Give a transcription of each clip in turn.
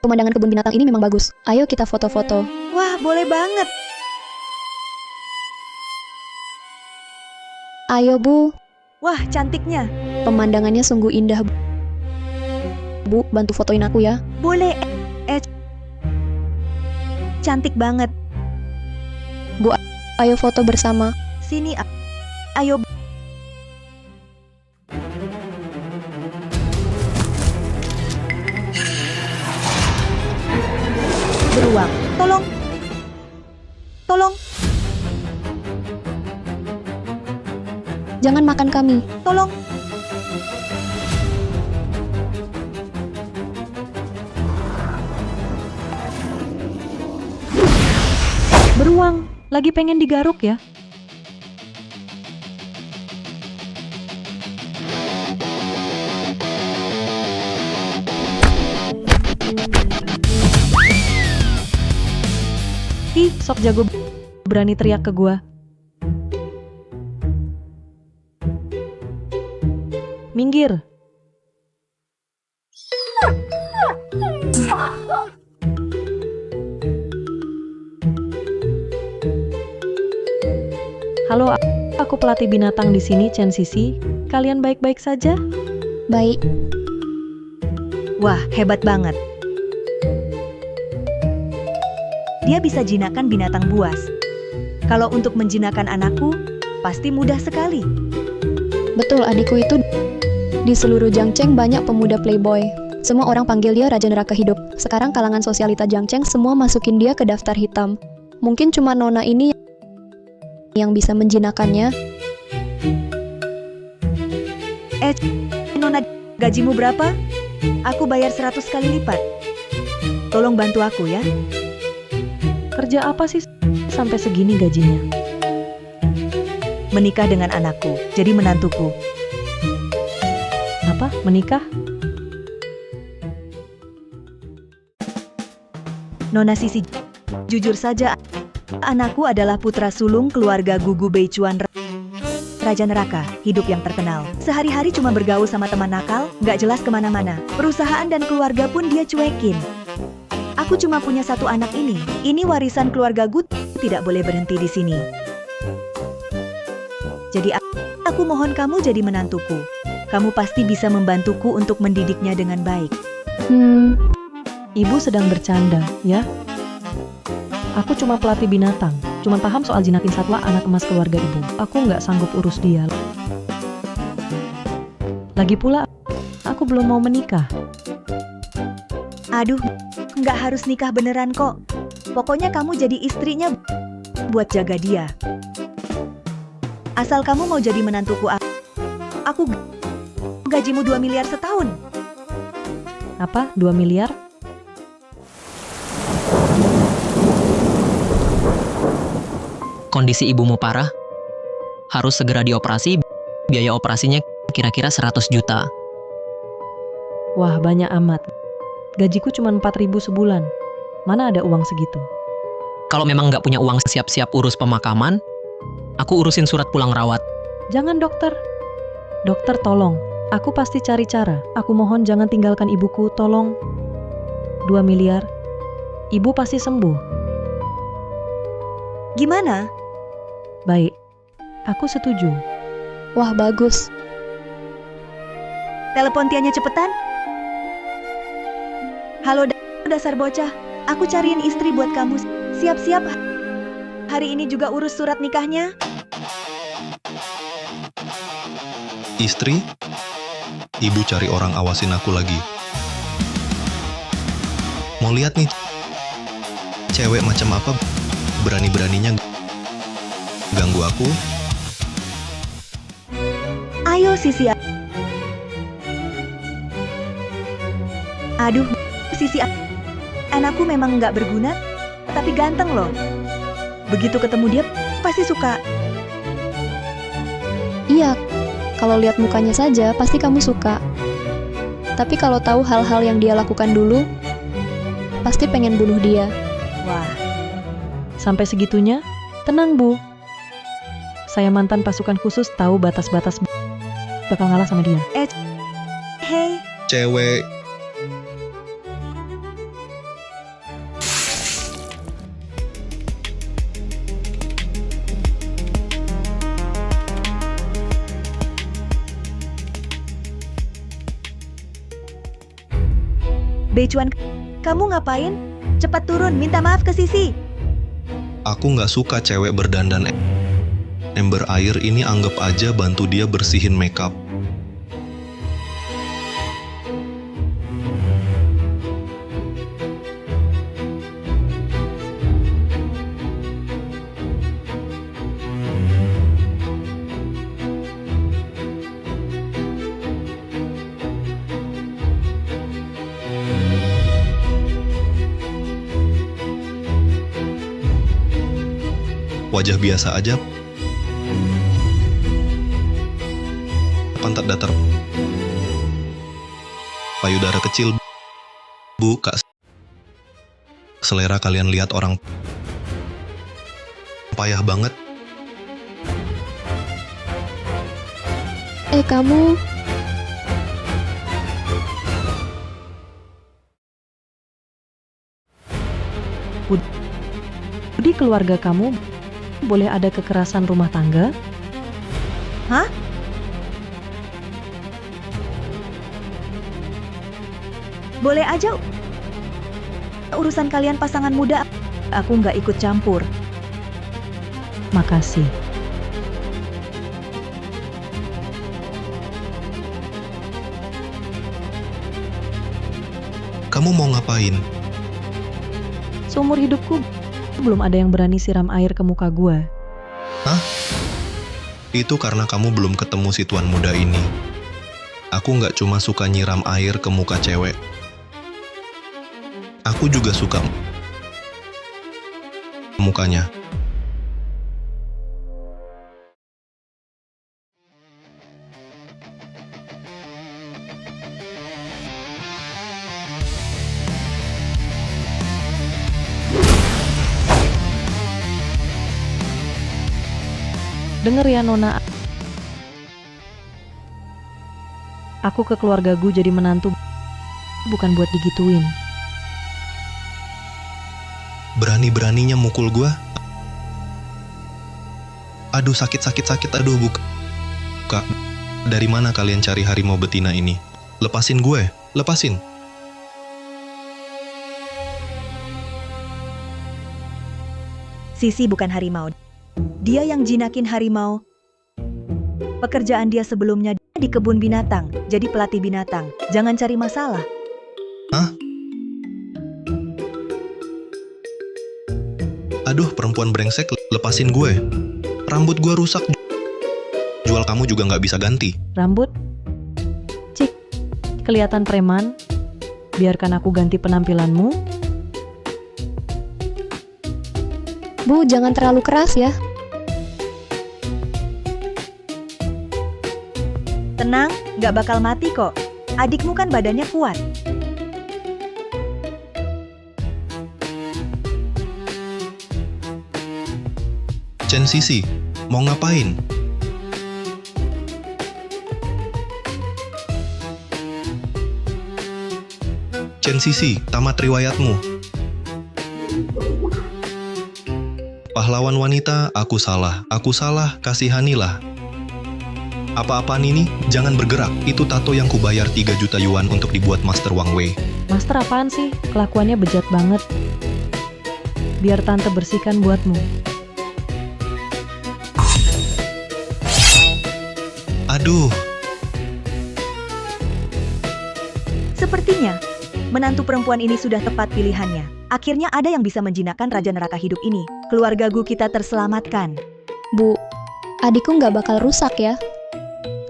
Pemandangan kebun binatang ini memang bagus. Ayo kita foto-foto. Wah, boleh banget. Ayo Bu, Wah, cantiknya. pemandangannya sungguh indah. Bu, bantu fotoin aku ya. Boleh. Cantik banget. Ayo foto bersama. Sini, ayo. Beruang, tolong. Tolong, Jangan makan kami. tolong. Beruang, lagi pengen digaruk ya? Ih, sok jago berani teriak ke gua. Minggir. Halo, aku pelatih binatang di sini, Chen Sisi. Kalian baik-baik saja? Baik. Wah, hebat banget. Dia bisa jinakkan binatang buas. Kalau untuk menjinakkan anakku, pasti mudah sekali. Betul, adikku itu. Di seluruh Jiangcheng banyak pemuda playboy. Semua orang panggil dia Raja Neraka Hidup. Sekarang kalangan sosialita Jiangcheng semua masukin dia ke daftar hitam. Mungkin cuma Nona ini yang bisa menjinakkannya. Nona, gajimu berapa? Aku bayar 100 kali lipat. Tolong bantu aku ya. Kerja apa sih sampai segini gajinya? Menikah dengan anakku, jadi menantuku. Apa? Menikah? Nona Sisi, jujur saja, anakku adalah putra sulung keluarga Gugu Beichuan, Raja Neraka Hidup yang terkenal. Sehari-hari cuma bergaul sama teman nakal, nggak jelas kemana-mana. Perusahaan dan keluarga pun dia cuekin. Aku cuma punya satu anak ini. Ini warisan keluarga Gu, tidak boleh berhenti di sini. Jadi aku mohon kamu jadi menantuku. Kamu pasti bisa membantuku untuk mendidiknya dengan baik. Ibu sedang bercanda, ya? Aku cuma pelatih binatang. Cuma paham soal jinakin satwa anak emas keluarga ibu. Aku nggak sanggup urus dia. Lagi pula, aku belum mau menikah. Aduh, nggak harus nikah beneran kok. Pokoknya kamu jadi istrinya buat jaga dia. Asal kamu mau jadi menantuku, aku gajimu 2 miliar setahun. Apa? 2 miliar? Kondisi ibumu parah, harus segera dioperasi, biaya operasinya kira-kira 100 juta. Wah, banyak amat. Gajiku cuma 4.000 sebulan. Mana ada uang segitu? Kalau memang nggak punya uang siap-siap urus pemakaman, aku urusin surat pulang rawat. Jangan dokter. Dokter tolong, aku pasti cari cara. Aku mohon jangan tinggalkan ibuku, tolong. 2 miliar. Ibu pasti sembuh. Gimana? Baik, aku setuju. Wah, bagus. Telepon Tianya cepetan. Halo dasar bocah, aku cariin istri buat kamu. Siap-siap. Hari ini juga urus surat nikahnya. Istri? Ibu cari orang awasin aku lagi. Mau lihat nih, cewek macam apa berani-beraninya ganggu aku? Ayo Sisi. Aduh, Sisi, anakku memang nggak berguna, tapi ganteng loh. Begitu ketemu dia, pasti suka. Iya, kalau lihat mukanya saja pasti kamu suka. Tapi kalau tahu hal-hal yang dia lakukan dulu, pasti pengen bunuh dia. Wah, sampai segitunya? Tenang Bu. Saya mantan pasukan khusus, tahu batas-batas bakal ngalah sama dia. Hey. Cewek Beicuan, kamu ngapain? Cepat turun, minta maaf ke Sisi. Aku nggak suka cewek berdandan ember air ini, anggap aja bantu dia bersihin makeup. Wajah biasa aja, pantat datar, payudara kecil, buka. Selera kalian lihat orang payah banget. Kamu... Di keluarga kamu boleh ada kekerasan rumah tangga? Hah? Boleh aja urusan kalian pasangan muda, aku nggak ikut campur. Makasih. Kamu mau ngapain? Seumur hidupku belum ada yang berani siram air ke muka gua. Hah? Itu karena kamu belum ketemu si tuan muda ini. Aku nggak cuma suka nyiram air ke muka cewek. Aku juga suka mukanya. Dengar ya Nona, aku ke keluarga gue jadi menantu bukan buat digituin. Berani-beraninya mukul gua. Aduh, sakit, aduh buka. Kak, dari mana kalian cari harimau betina ini? Lepasin gue, lepasin. Sisi bukan harimau. Dia yang jinakin harimau. Pekerjaan dia sebelumnya di kebun binatang, jadi pelatih binatang. Jangan cari masalah. Hah? Aduh, perempuan brengsek, lepasin gue. Rambut gue rusak. Jual kamu juga nggak bisa ganti. Rambut? Cik, kelihatan preman. Biarkan aku ganti penampilanmu. Bu, jangan terlalu keras ya. Tenang, nggak bakal mati kok. Adikmu kan badannya kuat. Chen Sisi, mau ngapain? Chen Sisi, tamat riwayatmu. Pahlawan wanita, aku salah, kasihanilah. Apa-apaan ini? Jangan bergerak, itu tato yang kubayar 3 juta yuan untuk dibuat Master Wang Wei. Master apaan sih? Kelakuannya bejat banget. Biar tante bersihkan buatmu. Aduh, Sepertinya, menantu perempuan ini sudah tepat pilihannya. Akhirnya ada yang bisa menjinakkan Raja Neraka hidup ini. Keluarga Gu kita terselamatkan. Bu, adikku nggak bakal rusak ya.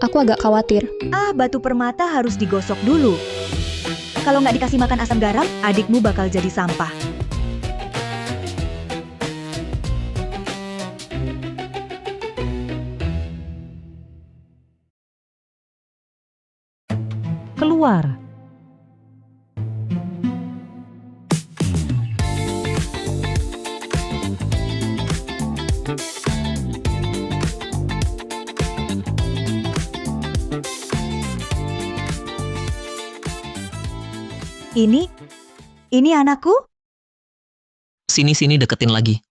Aku agak khawatir. Batu permata harus digosok dulu. Kalau nggak dikasih makan asam garam, adikmu bakal jadi sampah. Keluar. Ini anakku? Sini-sini deketin lagi.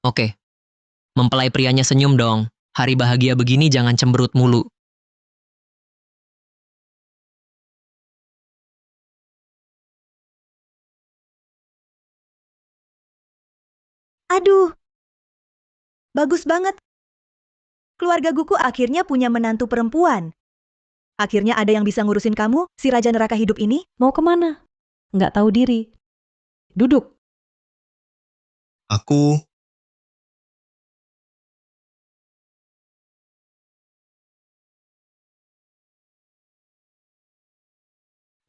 Oke, Mempelai prianya senyum dong. Hari bahagia begini jangan cemberut mulu. Aduh, bagus banget. Keluarga Guku akhirnya punya menantu perempuan. Akhirnya ada yang bisa ngurusin kamu, si Raja Neraka Hidup ini? Mau kemana? Nggak tahu diri. Duduk. Aku,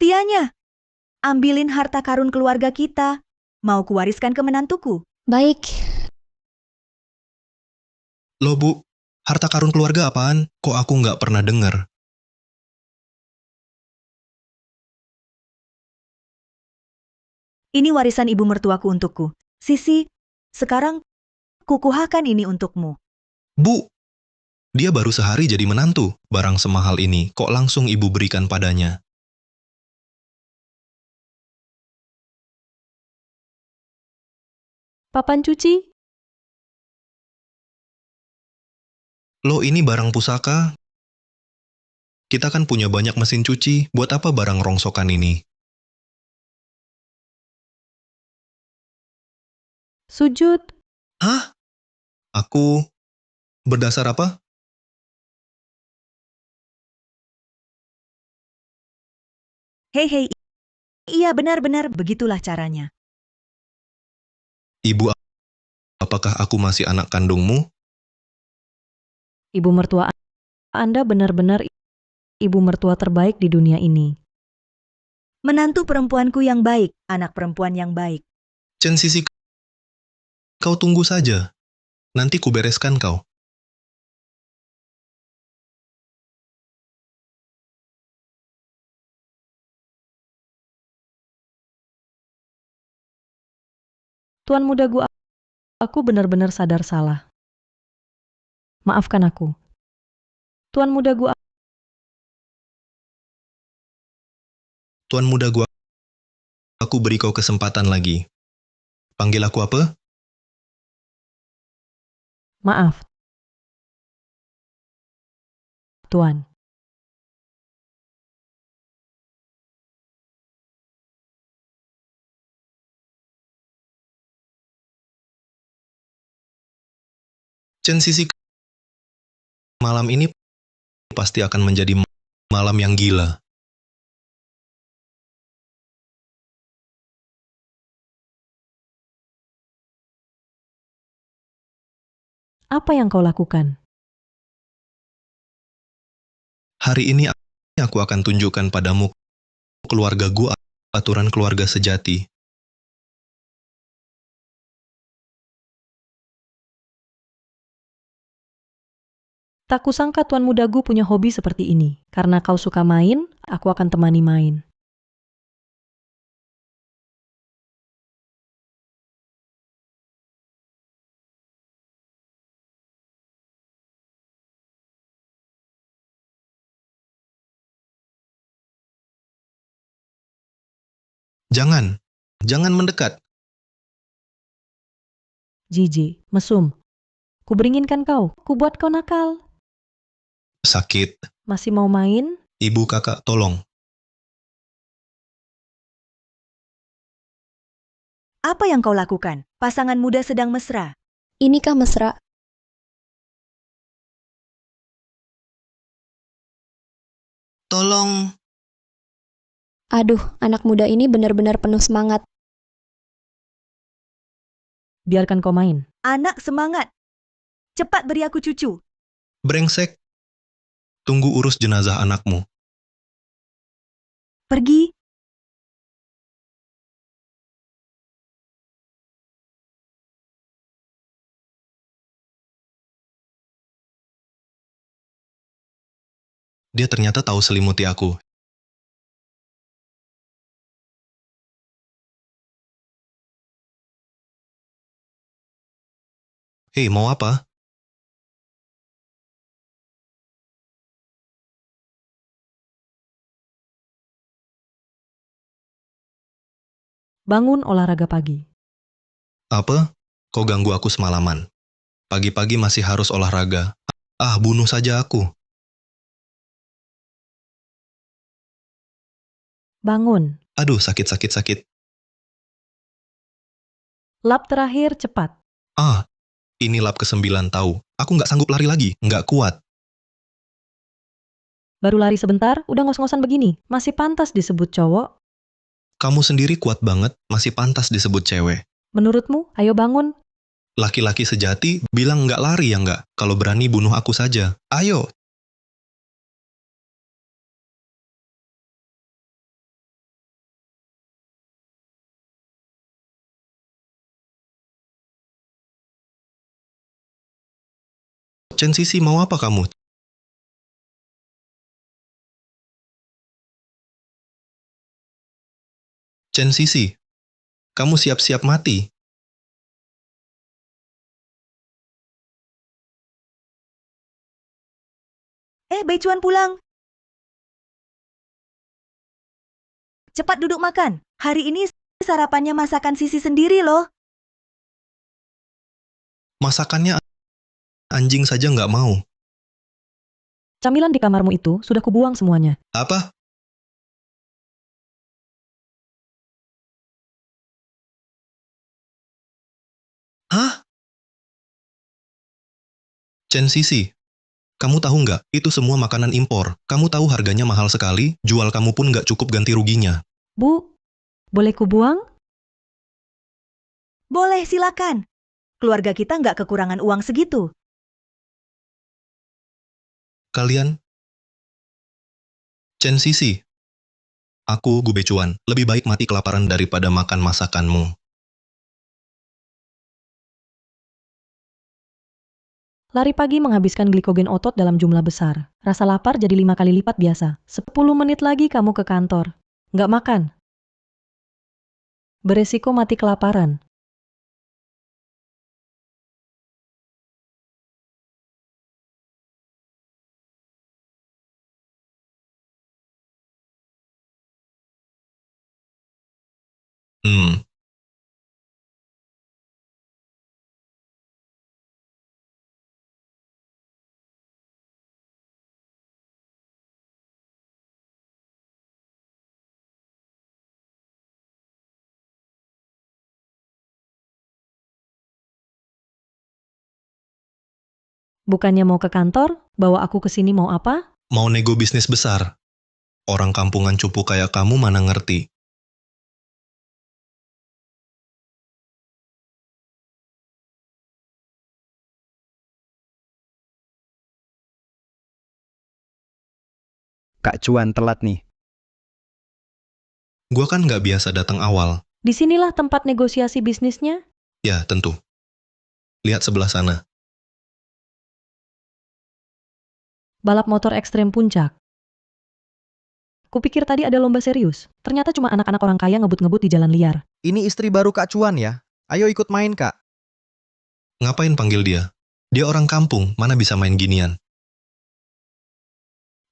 Tianya, ambilin harta karun keluarga kita. Mau kuwariskan ke menantuku. Baik, loh Bu, harta karun keluarga apaan? Kok aku nggak pernah dengar? Ini warisan ibu mertuaku untukku. Sisi, sekarang kukuhakan ini untukmu. Bu, dia baru sehari jadi menantu. Barang semahal ini, kok langsung ibu berikan padanya? Papan cuci? Loh ini barang pusaka? Kita kan punya banyak mesin cuci, buat apa barang rongsokan ini? Sujud? Hah? Aku, berdasar apa? Hei hei, iya benar-benar begitulah caranya. Ibu, apakah aku masih anak kandungmu? Ibu mertua Anda benar-benar ibu mertua terbaik di dunia ini. Menantu perempuanku yang baik, anak perempuan yang baik. Chen Sisi, kau tunggu saja. Nanti kubereskan kau. Tuan muda gua, aku benar-benar sadar salah. Maafkan aku. Tuan muda gua, Tuan muda gua, aku beri kau kesempatan lagi. Panggil aku apa? maaf. Tuan. Chen Sisi, malam ini pasti akan menjadi malam yang gila. Apa yang kau lakukan? Hari ini aku akan tunjukkan padamu keluarga gua aturan keluarga sejati. Tak kusangka tuan muda gua punya hobi seperti ini. Karena kau suka main, aku akan temani main. Jangan, jangan mendekat. Jiji, mesum. Kuberinginkan kau, kubuat kau nakal. Sakit. Masih mau main? Ibu kakak, tolong. Apa yang kau lakukan? Pasangan muda sedang mesra. inikah mesra? Tolong. Aduh, anak muda ini benar-benar penuh semangat. Biarkan kau main. Anak semangat. Cepat beri aku cucu. Brengsek. Tunggu urus jenazah anakmu. Pergi. Dia ternyata tahu selimuti aku. Hei, mau apa? Bangun olahraga pagi. Apa? Kau ganggu aku semalaman. Pagi-pagi masih harus olahraga. Ah, bunuh saja aku. Bangun. Aduh, sakit. Lap terakhir cepat. Ah, ini lap ke-9 tahu. Aku nggak sanggup lari lagi, nggak kuat. Baru lari sebentar, udah ngos-ngosan begini. Masih pantas disebut cowok. Kamu sendiri kuat banget, masih pantas disebut cewek. Menurutmu, ayo bangun. Laki-laki sejati bilang nggak lari ya nggak, kalau berani bunuh aku saja. Ayo. Chen Sisi, mau apa kamu? Chen Sisi, kamu siap-siap mati. Beicuan pulang. Cepat duduk makan. Hari ini sarapannya masakan Sisi sendiri loh. Masakannya anjing saja nggak mau. Camilan di kamarmu itu sudah kubuang semuanya. Apa? Hah? Chen Sisi, kamu tahu nggak, itu semua makanan impor. Kamu tahu harganya mahal sekali, jual kamu pun nggak cukup ganti ruginya. Bu, boleh kubuang? Boleh, silakan. Keluarga kita nggak kekurangan uang segitu. Kalian? Chen Sisi, aku Gu Becuan, lebih baik mati kelaparan daripada makan masakanmu. Lari pagi menghabiskan glikogen otot dalam jumlah besar. Rasa lapar jadi 5 kali lipat biasa. 10 menit lagi kamu ke kantor. Nggak makan. Beresiko mati kelaparan. Hmm, Bukannya mau ke kantor, bawa aku ke sini mau apa? mau nego bisnis besar. Orang kampungan cupu kayak kamu mana ngerti. Kak Cuan telat nih. Gua kan nggak biasa datang awal. Disinilah tempat negosiasi bisnisnya. Ya, tentu. Lihat sebelah sana. Balap motor ekstrem puncak. Kupikir tadi ada lomba serius. Ternyata cuma anak-anak orang kaya ngebut-ngebut di jalan liar. Ini istri baru Kak Cuan ya. Ayo ikut main, Kak. Ngapain panggil dia? Dia orang kampung, mana bisa main ginian.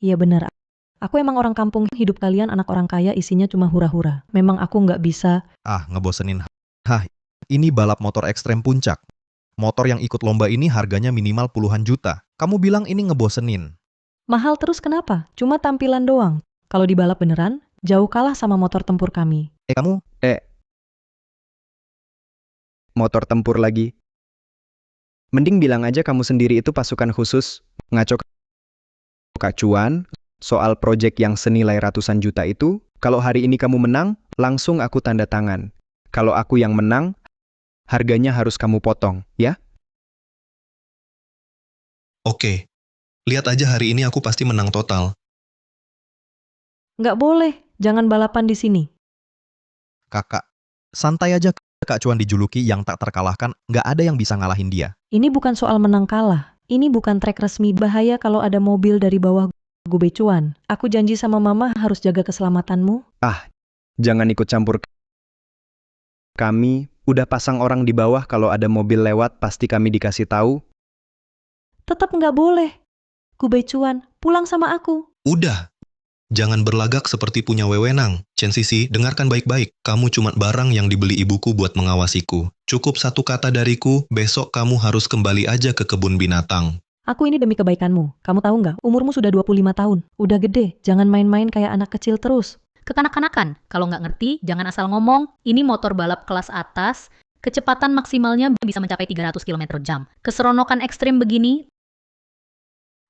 Iya benar. Aku emang orang kampung, hidup kalian anak orang kaya isinya cuma hura-hura. Memang aku nggak bisa. Ah, ngebosenin. Hah, ini balap motor ekstrem puncak. Motor yang ikut lomba ini harganya minimal puluhan juta. Kamu bilang ini ngebosenin. Mahal terus kenapa? Cuma tampilan doang. Kalau dibalap beneran, jauh kalah sama motor tempur kami. Kamu, motor tempur lagi. Mending bilang aja kamu sendiri itu pasukan khusus. Ngaco Kak Cuan, soal proyek yang senilai ratusan juta itu, kalau hari ini kamu menang, langsung aku tanda tangan. Kalau aku yang menang, harganya harus kamu potong, ya? Oke. Lihat aja hari ini aku pasti menang total. Nggak boleh, jangan balapan di sini. Kakak, santai aja. Kak Cuan dijuluki yang tak terkalahkan, nggak ada yang bisa ngalahin dia. Ini bukan soal menang kalah. Ini bukan trek resmi, bahaya kalau ada mobil dari bawah Gu Becuan. Aku janji sama mama harus jaga keselamatanmu. Jangan ikut campur. Kami udah pasang orang di bawah, kalau ada mobil lewat pasti kami dikasih tahu. Tetap nggak boleh. Gu Becuan, pulang sama aku. Udah. Jangan berlagak seperti punya wewenang. Chen Sisi, dengarkan baik-baik. Kamu cuma barang yang dibeli ibuku buat mengawasiku. Cukup satu kata dariku, besok kamu harus kembali aja ke kebun binatang. Aku ini demi kebaikanmu. Kamu tahu nggak, umurmu sudah 25 tahun. Udah gede, jangan main-main kayak anak kecil terus. Kekanak-kanakan, kalau nggak ngerti, jangan asal ngomong. Ini motor balap kelas atas, kecepatan maksimalnya bisa mencapai 300 km/jam. Keseronokan ekstrim begini,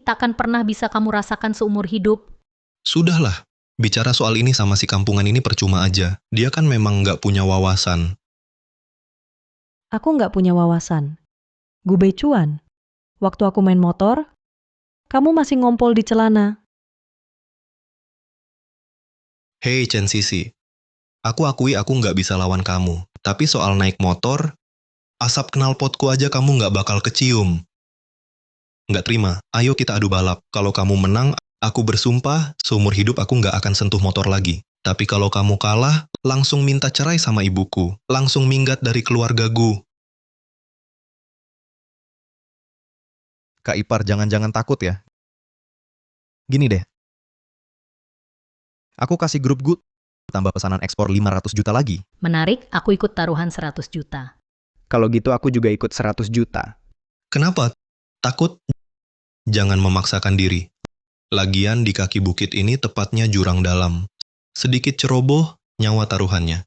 takkan pernah bisa kamu rasakan seumur hidup. Sudahlah, bicara soal ini sama si kampungan ini percuma aja. Dia kan memang nggak punya wawasan. Aku nggak punya wawasan. Gu Beichuan, waktu aku main motor, kamu masih ngompol di celana. Hei Chen Sisi, aku akui aku nggak bisa lawan kamu. Tapi soal naik motor, asap knalpotku aja kamu nggak bakal kecium. Nggak terima, ayo kita adu balap. Kalau kamu menang, aku bersumpah, seumur hidup aku nggak akan sentuh motor lagi. Tapi kalau kamu kalah, langsung minta cerai sama ibuku. Langsung minggat dari keluarga Gu. Kak Ipar, jangan-jangan takut ya. Gini deh. Aku kasih grup Gu, tambah pesanan ekspor 500 juta lagi. Menarik, aku ikut taruhan 100 juta. Kalau gitu aku juga ikut 100 juta. Kenapa? Takut? Jangan memaksakan diri. Lagian di kaki bukit ini tepatnya jurang dalam. Sedikit ceroboh, nyawa taruhannya.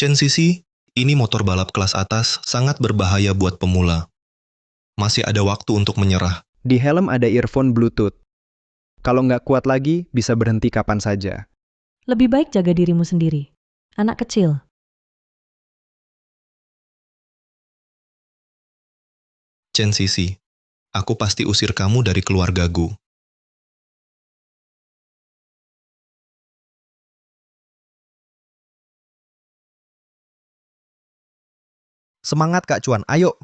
Chen Sisi, ini motor balap kelas atas sangat berbahaya buat pemula. Masih ada waktu untuk menyerah. Di helm ada earphone Bluetooth. Kalau nggak kuat lagi, bisa berhenti kapan saja. Lebih baik jaga dirimu sendiri. Anak kecil. Chen Sisi, aku pasti usir kamu dari keluarga Gu. Semangat Kak Cuan, ayo.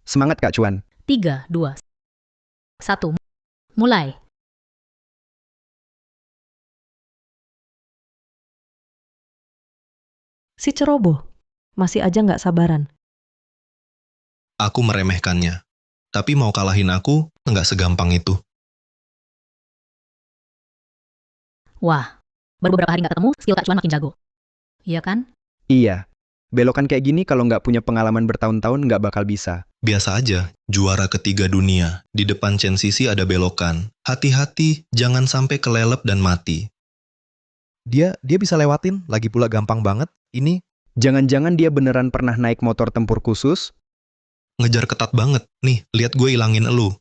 Semangat Kak Cuan. 3, 2, 1, mulai. Si ceroboh. Masih aja nggak sabaran. Aku meremehkannya. Tapi mau kalahin aku, nggak segampang itu. Wah, baru beberapa hari nggak ketemu, skill Kak Cuan makin jago. Iya kan? Iya. Belokan kayak gini kalau nggak punya pengalaman bertahun-tahun nggak bakal bisa. Biasa aja, juara ketiga dunia. Di depan Chen Sisi ada belokan. Hati-hati, jangan sampai kelelep dan mati. Dia bisa lewatin, lagi pula gampang banget. Ini Jangan-jangan dia beneran pernah naik motor tempur khusus? Ngejar ketat banget. Nih, lihat gue ilangin elu.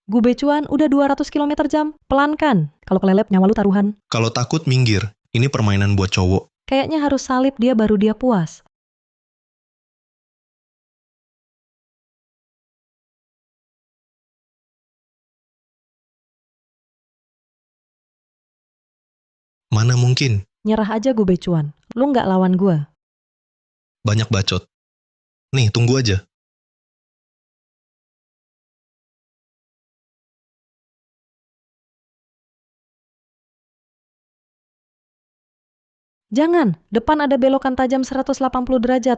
Gu Beichuan udah 200 km/jam. Pelan kan? Kalau kelelep nyawa lu taruhan. Kalau takut, minggir. Ini permainan buat cowok. Kayaknya harus salib dia baru dia puas. Mana mungkin? Nyerah aja Gu Beichuan. Lu nggak lawan gua. Banyak bacot. Nih, tunggu aja. Jangan, depan ada belokan tajam 180 derajat.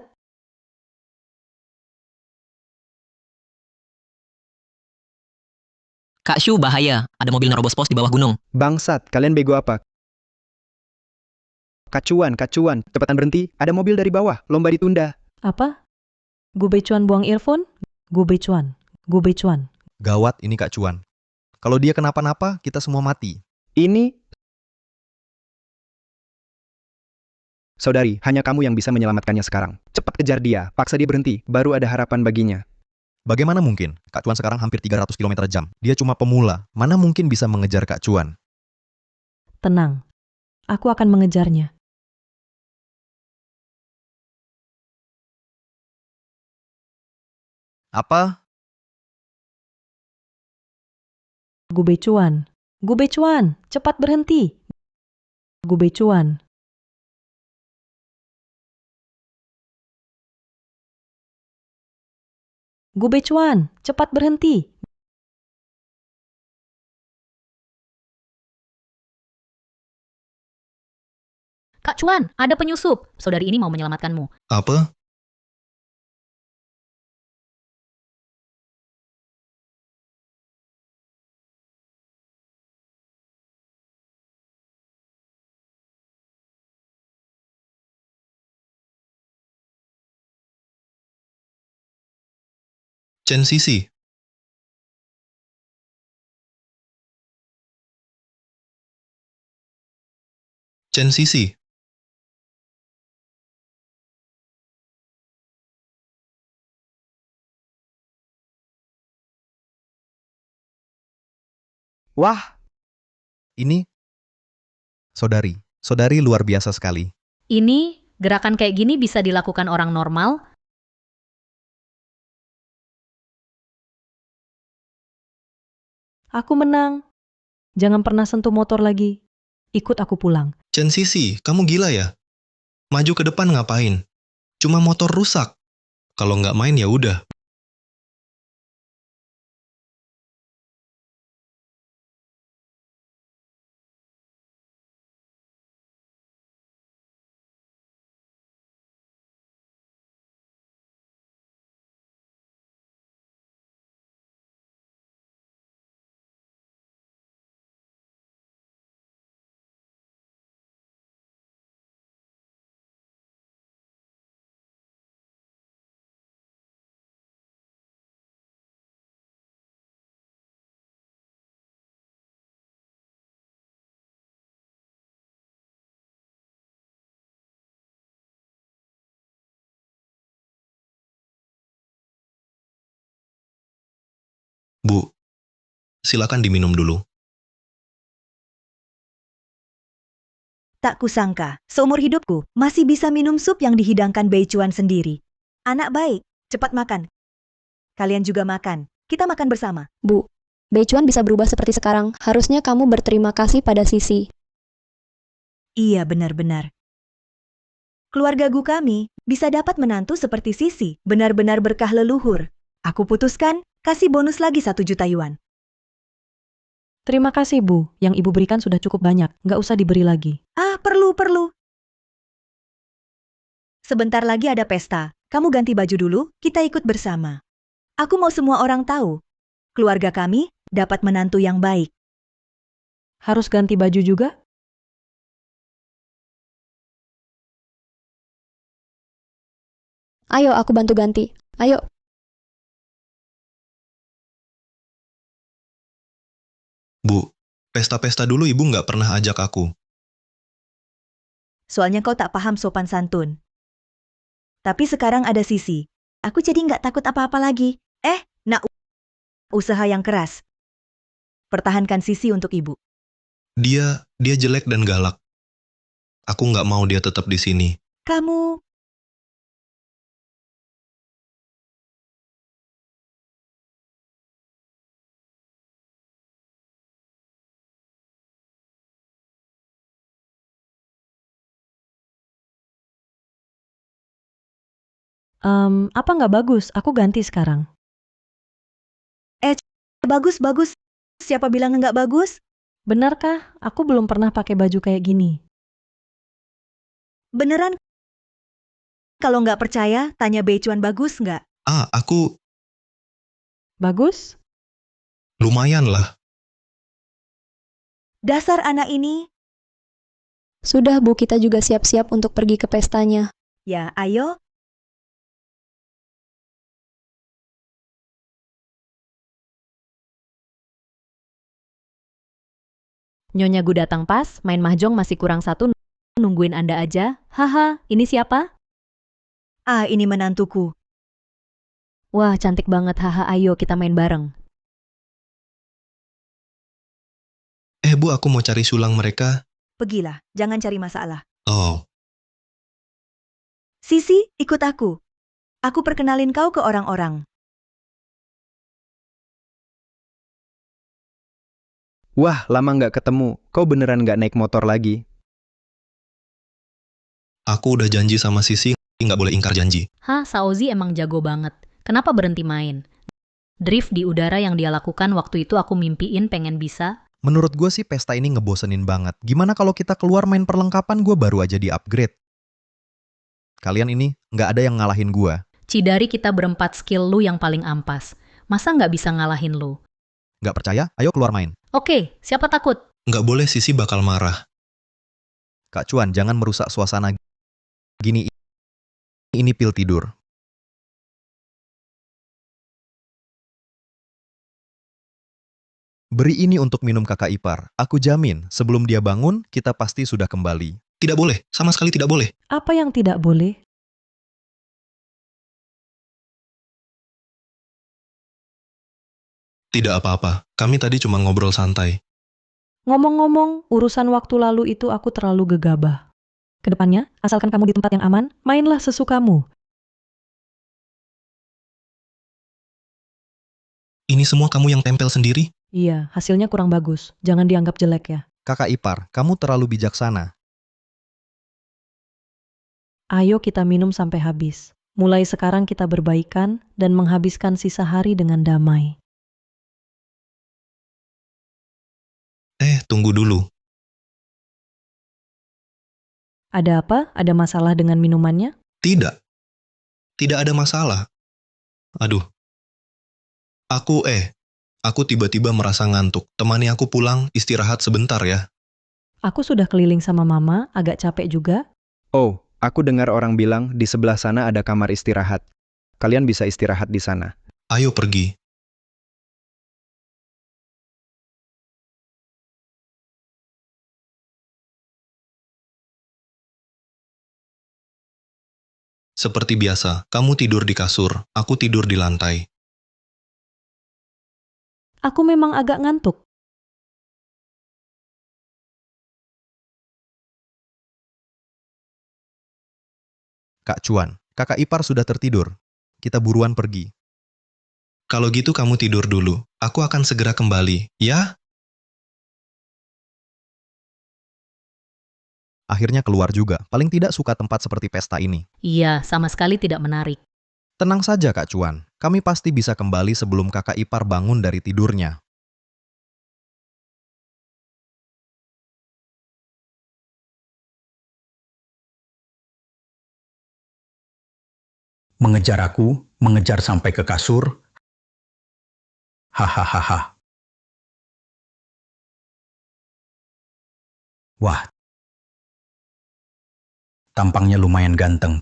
Kak Shu, bahaya. Ada mobil nerobos pos di bawah gunung. Bangsat, kalian bego apa? Kak Cuan, cepetan berhenti. Ada mobil dari bawah, lomba ditunda. Apa? Gu Beichuan buang earphone? Gu Beichuan. gawat ini Kak Cuan. Kalau dia kenapa-napa, kita semua mati. Ini... Saudari, hanya kamu yang bisa menyelamatkannya sekarang. Cepat kejar dia, paksa dia berhenti, baru ada harapan baginya. Bagaimana mungkin? Kak Cuan sekarang hampir 300 km/jam. Dia cuma pemula. Mana mungkin bisa mengejar Kak Cuan? Tenang. Aku akan mengejarnya. Apa? Gu Becuan. Gu Becuan, cepat berhenti. Gu Becuan. Gu Becuan, cepat berhenti. Kak Cuan, ada penyusup. Saudari ini mau menyelamatkanmu. Apa? Chen Sisi, Chen Sisi, Wah, Ini, saudari. Saudari luar biasa sekali. Ini, gerakan kayak gini bisa dilakukan orang normal. Aku menang. Jangan pernah sentuh motor lagi. Ikut aku pulang. Chen Sisi, kamu gila ya? Maju ke depan ngapain? Cuma motor rusak. Kalau nggak main ya udah. Bu, silakan diminum dulu. Tak kusangka, seumur hidupku masih bisa minum sup yang dihidangkan Beicuan sendiri. Anak baik, cepat makan. Kalian juga makan. Kita makan bersama. Bu, Becuan bisa berubah seperti sekarang. Harusnya kamu berterima kasih pada Sisi. Iya, benar-benar. Keluarga Gu kami bisa dapat menantu seperti Sisi. Benar-benar berkah leluhur. Aku putuskan, kasih bonus lagi 1 juta yuan. Terima kasih, Bu. Yang Ibu berikan sudah cukup banyak. Nggak usah diberi lagi. Ah, perlu. Sebentar lagi ada pesta. Kamu ganti baju dulu, kita ikut bersama. Aku mau semua orang tahu. Keluarga kami dapat menantu yang baik. Harus ganti baju juga? Ayo, aku bantu ganti. Ayo. Bu, pesta-pesta dulu ibu nggak pernah ajak aku. Soalnya kau tak paham sopan santun. Tapi sekarang ada Sisi. Aku jadi nggak takut apa-apa lagi. Nak, usaha yang keras. Pertahankan Sisi untuk ibu. Dia jelek dan galak. Aku nggak mau dia tetap di sini. Kamu... Apa nggak bagus? Aku ganti sekarang. Bagus. Siapa bilang nggak bagus? Benarkah? Aku belum pernah pakai baju kayak gini. Beneran? Kalau nggak percaya, tanya Beicuan bagus nggak? Aku Bagus? lumayan lah. Dasar anak ini. Sudah, Bu, kita juga siap-siap untuk pergi ke pestanya. Ya, ayo. Nyonya Gu datang pas, main mahjong masih kurang 1, nungguin Anda aja. Haha, ini siapa? Ini menantuku. Wah, cantik banget, haha, ayo kita main bareng. Bu, aku mau cari sulang mereka. Pergilah, jangan cari masalah. Oh, Sisi, ikut aku. Aku perkenalin kau ke orang-orang. Wah, lama nggak ketemu. Kau beneran nggak naik motor lagi? Aku udah janji sama Sisi, nggak boleh ingkar janji. Hah, Saozi emang jago banget. Kenapa berhenti main? Drift di udara yang dia lakukan waktu itu aku mimpiin pengen bisa. Menurut gue sih pesta ini ngebosenin banget. Gimana kalau kita keluar main perlengkapan, gue baru aja di-upgrade. Kalian ini nggak ada yang ngalahin gue. Cidari kita berempat skill lu yang paling ampas. Masa nggak bisa ngalahin lu? Nggak percaya? Ayo keluar main. Oke, siapa takut? Nggak boleh, Sisi bakal marah. Kak Cuan, jangan merusak suasana gini. Ini pil tidur. Beri ini untuk minum kakak ipar. Aku jamin, sebelum dia bangun, kita pasti sudah kembali. Tidak boleh, sama sekali tidak boleh. Apa yang tidak boleh? Tidak apa-apa, kami tadi cuma ngobrol santai. Ngomong-ngomong, urusan waktu lalu itu aku terlalu gegabah. Kedepannya, asalkan kamu di tempat yang aman, mainlah sesukamu. Ini semua kamu yang tempel sendiri? Iya, hasilnya kurang bagus. Jangan dianggap jelek ya. Kakak ipar, kamu terlalu bijaksana. Ayo kita minum sampai habis. Mulai sekarang kita berbaikan dan menghabiskan sisa hari dengan damai. Tunggu dulu. Ada apa? Ada masalah dengan minumannya? Tidak. Tidak ada masalah. Aduh. Aku tiba-tiba merasa ngantuk. Temani aku pulang, istirahat sebentar ya. Aku sudah keliling sama mama, agak capek juga. Oh, aku dengar orang bilang di sebelah sana ada kamar istirahat. Kalian bisa istirahat di sana. Ayo pergi. Seperti biasa, kamu tidur di kasur, aku tidur di lantai. Aku memang agak ngantuk. Kak Cuan, kakak ipar sudah tertidur. Kita buruan pergi. Kalau gitu kamu tidur dulu. Aku akan segera kembali, ya? Akhirnya keluar juga. Paling tidak suka tempat seperti pesta ini. Iya, sama sekali tidak menarik. Tenang saja Kak Cuan. Kami pasti bisa kembali sebelum kakak ipar bangun dari tidurnya. Mengejar aku, mengejar sampai ke kasur. Hahaha. Wah, tampangnya lumayan ganteng.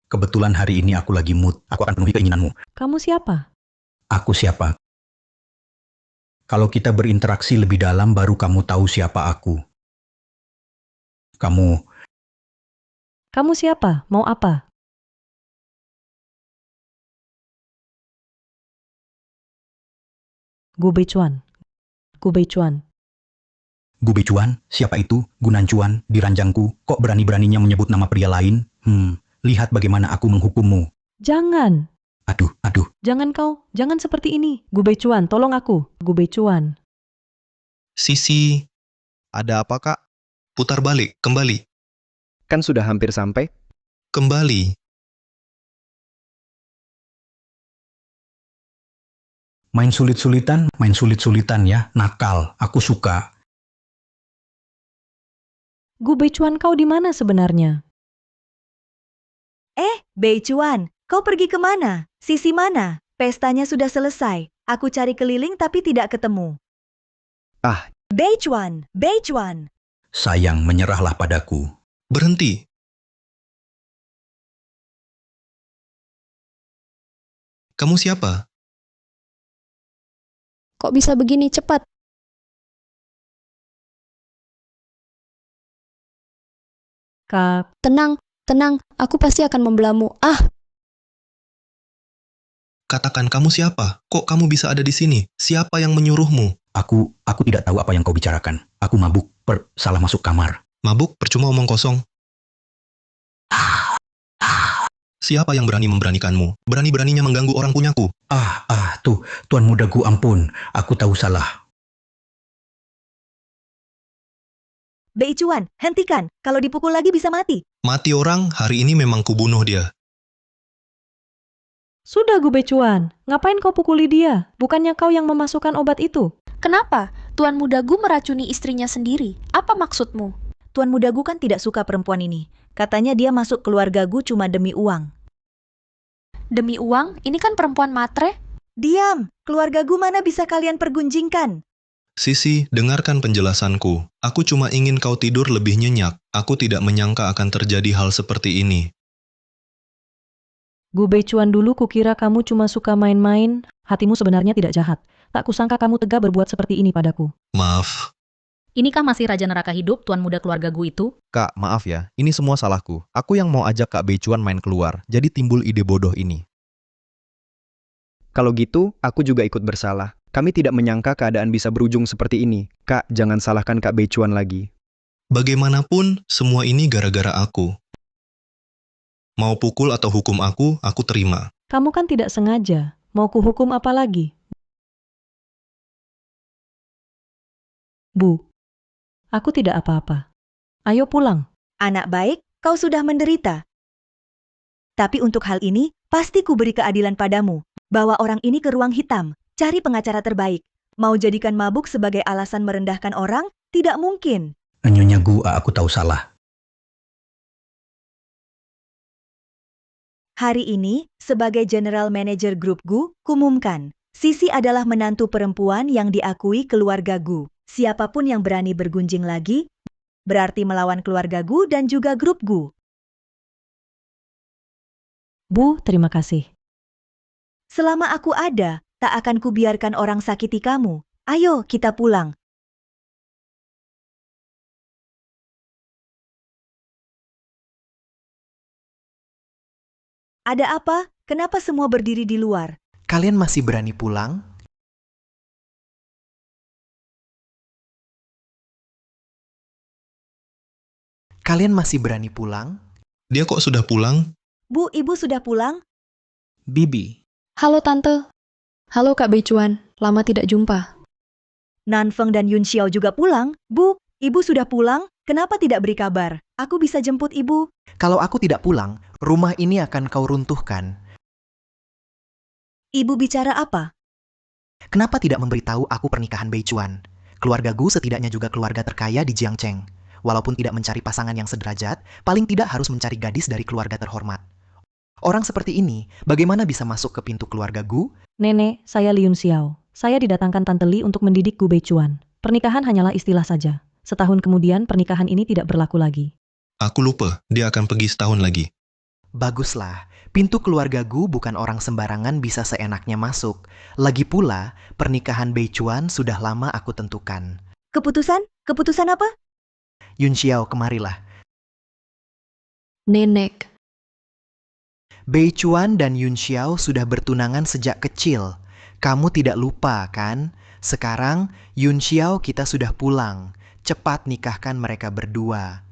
Kebetulan hari ini aku lagi mood, aku akan penuhi keinginanmu. Kamu siapa? Aku siapa? Kalau kita berinteraksi lebih dalam, baru kamu tahu siapa aku. Kamu siapa? Mau apa? Gu Beichuan. Gu Beichuan. Gu Beichuan, siapa itu? Gunan Cuan, di ranjangku, kok berani-beraninya menyebut nama pria lain? Lihat bagaimana aku menghukummu. Jangan. Aduh. Jangan kau. Jangan seperti ini. Gu Beichuan, tolong aku. Gu Beichuan. Sisi, Ada apa Kak? putar balik, kembali. Kan sudah hampir sampai? Kembali. Main sulit-sulitan ya, nakal, aku suka. Gu Beichuan kau di mana sebenarnya? Beichuan, kau pergi kemana? Sisi mana? Pestanya sudah selesai. Aku cari keliling tapi tidak ketemu. Ah. Beichuan. Sayang, menyerahlah padaku. Berhenti. Kamu siapa? Kok bisa begini cepat? Kak, Tenang, aku pasti akan membelamu. Katakan kamu siapa? Kok kamu bisa ada di sini? Siapa yang menyuruhmu? Aku tidak tahu apa yang kau bicarakan. Aku mabuk, salah masuk kamar. Mabuk, percuma omong kosong. Siapa yang berani memberanikanmu? Berani-beraninya mengganggu orang punyaku. Tuan mudaku ampun, aku tahu salah. Bei Cuan, hentikan. Kalau dipukul lagi bisa mati. Mati orang, hari ini memang kubunuh dia. Sudah Gu Becuan, ngapain kau pukuli dia? Bukannya kau yang memasukkan obat itu? Kenapa? Tuan Muda Gu meracuni istrinya sendiri. Apa maksudmu? Tuan Muda Gu kan tidak suka perempuan ini. Katanya dia masuk keluarga Gu cuma demi uang. Demi uang? Ini kan perempuan matre. Diam! Keluarga Gu mana bisa kalian pergunjingkan? Sisi, dengarkan penjelasanku. Aku cuma ingin kau tidur lebih nyenyak. Aku tidak menyangka akan terjadi hal seperti ini. Gu Becuan, dulu kukira kamu cuma suka main-main, hatimu sebenarnya tidak jahat. Tak kusangka kamu tega berbuat seperti ini padaku. Maaf. Inikah masih Raja Neraka Hidup, Tuan Muda keluarga Gu itu? Kak, maaf ya, ini semua salahku. Aku yang mau ajak Kak Becuan main keluar, jadi timbul ide bodoh ini. Kalau gitu, aku juga ikut bersalah. Kami tidak menyangka keadaan bisa berujung seperti ini. Kak, jangan salahkan Kak Becuan lagi. Bagaimanapun, semua ini gara-gara aku. Mau pukul atau hukum aku terima. Kamu kan tidak sengaja. Mau kuhukum apa lagi? Bu, aku tidak apa-apa. Ayo pulang. Anak baik, kau sudah menderita. Tapi untuk hal ini, pasti ku beri keadilan padamu. Bawa orang ini ke ruang hitam. Cari pengacara terbaik. Mau jadikan mabuk sebagai alasan merendahkan orang? Tidak mungkin. Nyonya Gu, aku tahu salah. Hari ini, sebagai General Manager Grup Gu, kumumkan. Sisi adalah menantu perempuan yang diakui keluarga Gu. Siapapun yang berani bergunjing lagi, berarti melawan keluarga Gu dan juga Grup Gu. Bu, terima kasih. Selama aku ada, tak akan kubiarkan orang sakiti kamu. Ayo, kita pulang. Ada apa? Kenapa semua berdiri di luar? Kalian masih berani pulang? Kalian masih berani pulang? Dia kok sudah pulang? Bu, ibu sudah pulang? Bibi, Halo Tante. Halo Kak Becuan, lama tidak jumpa. Nanfeng dan Yun Xiao juga pulang. Bu, ibu sudah pulang? Kenapa tidak beri kabar? Aku bisa jemput ibu. kalau aku tidak pulang, rumah ini akan kau runtuhkan. Ibu bicara apa? Kenapa tidak memberitahu aku pernikahan Bei Chuan? Keluarga Gu setidaknya juga keluarga terkaya di Jiangcheng. Walaupun tidak mencari pasangan yang sederajat, paling tidak harus mencari gadis dari keluarga terhormat. Orang seperti ini, bagaimana bisa masuk ke pintu keluarga Gu? Nenek, saya Liun Xiao. Saya didatangkan Tante Li untuk mendidik Gu Becuan. Pernikahan hanyalah istilah saja. Setahun kemudian pernikahan ini tidak berlaku lagi. Aku lupa, dia akan pergi setahun lagi. Baguslah, pintu keluarga Gu bukan orang sembarangan bisa seenaknya masuk. Lagi pula, pernikahan Bei Chuan sudah lama aku tentukan. Keputusan? Keputusan apa? Yun Xiao, kemarilah. Nenek. Bei Chuan dan Yun Xiao sudah bertunangan sejak kecil. Kamu tidak lupa, kan? Sekarang, Yun Xiao kita sudah pulang. Cepat nikahkan mereka berdua.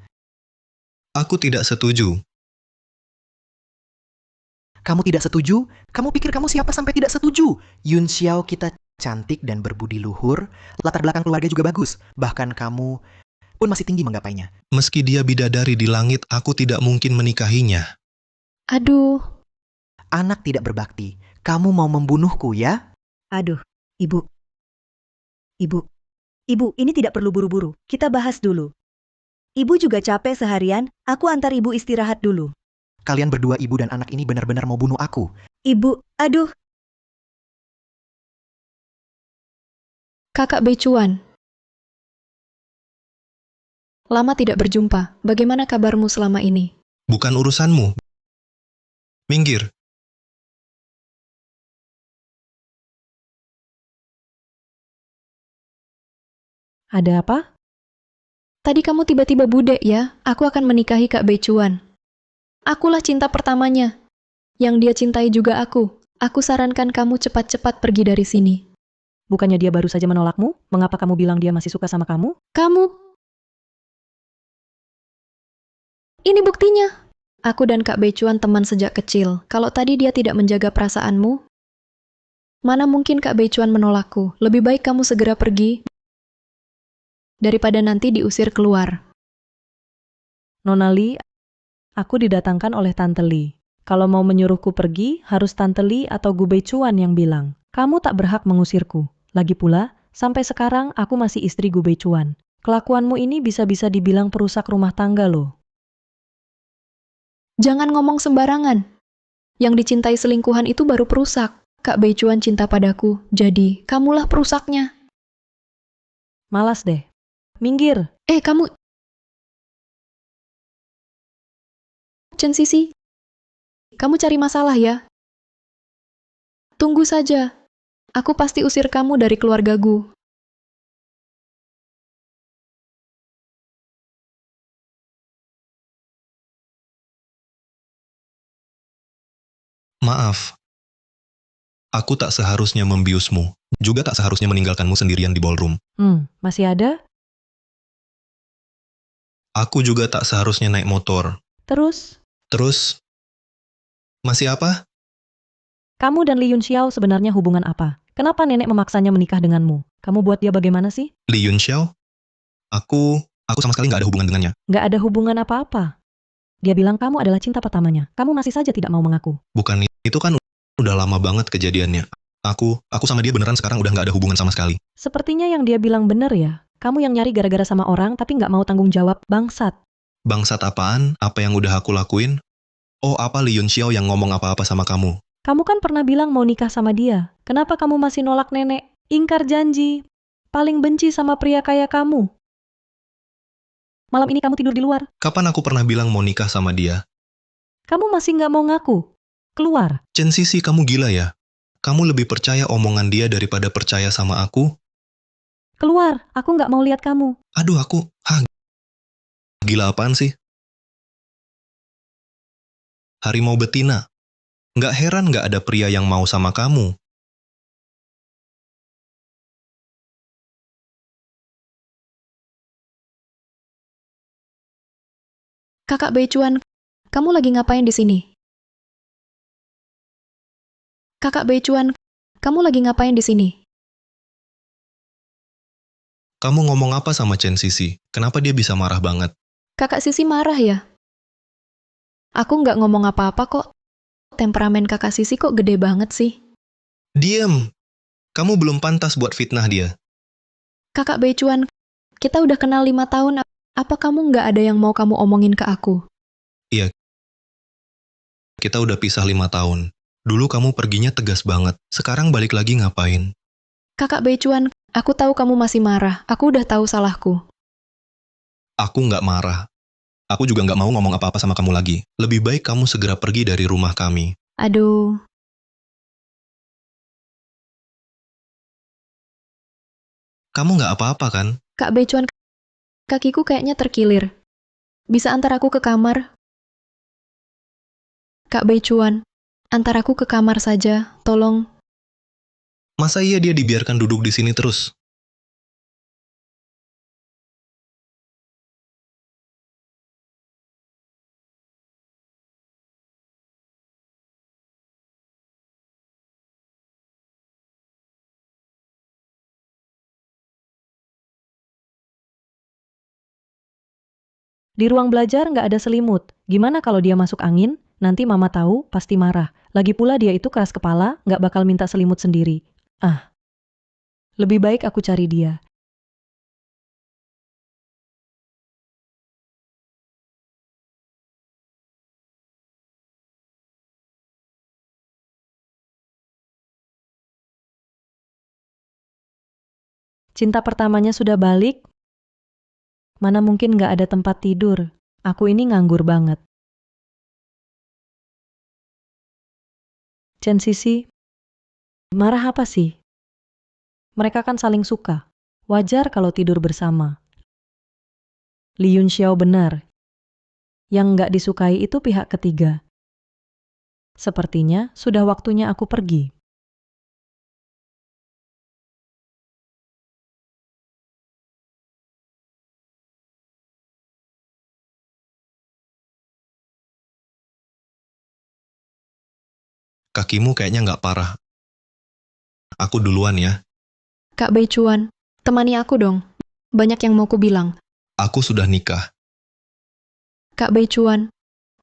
Aku tidak setuju. Kamu tidak setuju? Kamu pikir kamu siapa sampai tidak setuju? Yun Xiao kita cantik dan berbudi luhur. Latar belakang keluarga juga bagus. Bahkan kamu pun masih tinggi menggapainya. Meski dia bidadari di langit, aku tidak mungkin menikahinya. Aduh. Anak tidak berbakti. Kamu mau membunuhku, ya? Aduh, ibu. Ibu. Ibu, ini tidak perlu buru-buru. Kita bahas dulu. Ibu juga capek seharian. Aku antar ibu istirahat dulu. Kalian berdua ibu dan anak ini benar-benar mau bunuh aku. Ibu, aduh. Kakak Becuan. Lama tidak berjumpa. Bagaimana kabarmu selama ini? Bukan urusanmu. Minggir. Ada apa? Tadi kamu tiba-tiba budek ya. Aku akan menikahi Kak Becuan. Akulah cinta pertamanya. Yang dia cintai juga aku. Aku sarankan kamu cepat-cepat pergi dari sini. Bukannya dia baru saja menolakmu? Mengapa kamu bilang dia masih suka sama kamu? Kamu. Ini buktinya. Aku dan Kak Becuan teman sejak kecil. Kalau tadi dia tidak menjaga perasaanmu, mana mungkin Kak Becuan menolakku. Lebih baik kamu segera pergi daripada nanti diusir keluar. Nona Li, aku didatangkan oleh Tante Li. Kalau mau menyuruhku pergi, harus Tante Li atau Gu Beichuan yang bilang. Kamu tak berhak mengusirku. Lagi pula, sampai sekarang aku masih istri Gu Beichuan. Kelakuanmu ini bisa-bisa dibilang perusak rumah tangga loh. Jangan ngomong sembarangan. Yang dicintai selingkuhan itu baru perusak. Kak Beichuan cinta padaku, jadi kamulah perusaknya. Malas deh. Minggir. Kamu... Chen Sisi, kamu cari masalah ya? Tunggu saja. Aku pasti usir kamu dari keluarga Gu. Maaf. Aku tak seharusnya membiusmu, juga tak seharusnya meninggalkanmu sendirian di ballroom. Masih ada? Aku juga tak seharusnya naik motor. Terus, Masih apa? kamu dan Li Yunxiao sebenarnya hubungan apa? Kenapa nenek memaksanya menikah denganmu? Kamu buat dia bagaimana sih? Li Yunxiao? Aku sama sekali nggak ada hubungan dengannya. Nggak ada hubungan apa-apa. Dia bilang kamu adalah cinta pertamanya. Kamu masih saja tidak mau mengaku. Bukan itu kan udah lama banget kejadiannya. Aku sama dia beneran sekarang udah nggak ada hubungan sama sekali. Sepertinya yang dia bilang benar ya. Kamu yang nyari gara-gara sama orang tapi nggak mau tanggung jawab, bangsat. Bangsat apaan? Apa yang udah aku lakuin? Oh, apa Li Yunxiao yang ngomong apa-apa sama kamu? Kamu kan pernah bilang mau nikah sama dia. Kenapa kamu masih nolak nenek? Ingkar janji. Paling benci sama pria kayak kamu. Malam ini kamu tidur di luar. Kapan aku pernah bilang mau nikah sama dia? Kamu masih nggak mau ngaku. Keluar. Chen Sisi, kamu gila ya? Kamu lebih percaya omongan dia daripada percaya sama aku? Keluar. Aku nggak mau lihat kamu. Aduh, gila apaan sih? Harimau betina. Nggak heran nggak ada pria yang mau sama kamu. Kakak Beichuan, kamu lagi ngapain di sini? Kakak Beichuan, kamu lagi ngapain di sini? Kamu ngomong apa sama Chen Sisi? Kenapa dia bisa marah banget? Kakak Sisi marah ya? Aku nggak ngomong apa-apa kok. Temperamen kakak Sisi kok gede banget sih? Diem! Kamu belum pantas buat fitnah dia. Kakak Beichuan, kita udah kenal 5 tahun. Apa kamu nggak ada yang mau kamu omongin ke aku? Iya. Kita udah pisah 5 tahun. Dulu kamu perginya tegas banget. Sekarang balik lagi ngapain? Kakak Beichuan, aku tahu kamu masih marah. Aku udah tahu salahku. Aku nggak marah. Aku juga nggak mau ngomong apa-apa sama kamu lagi. Lebih baik kamu segera pergi dari rumah kami. Aduh. Kamu nggak apa-apa kan? Kak Beichuan, kakiku kayaknya terkilir. Bisa antar aku ke kamar? Kak Beichuan, antar aku ke kamar saja, tolong. Masa iya dia dibiarkan duduk di sini terus? Di ruang belajar nggak ada selimut. Gimana kalau dia masuk angin? Nanti mama tahu, pasti marah. Lagi pula dia itu keras kepala, nggak bakal minta selimut sendiri. Lebih baik aku cari dia. Cinta pertamanya sudah balik? Mana mungkin nggak ada tempat tidur. Aku ini nganggur banget. Chen Sisi, marah apa sih? Mereka kan saling suka. Wajar kalau tidur bersama. Li Yunxiao benar. Yang nggak disukai itu pihak ketiga. Sepertinya sudah waktunya aku pergi. Kakimu kayaknya nggak parah. Aku duluan ya. Kak Beichuan, temani aku dong. Banyak yang mau ku bilang. Aku sudah nikah. Kak Bei Chuan,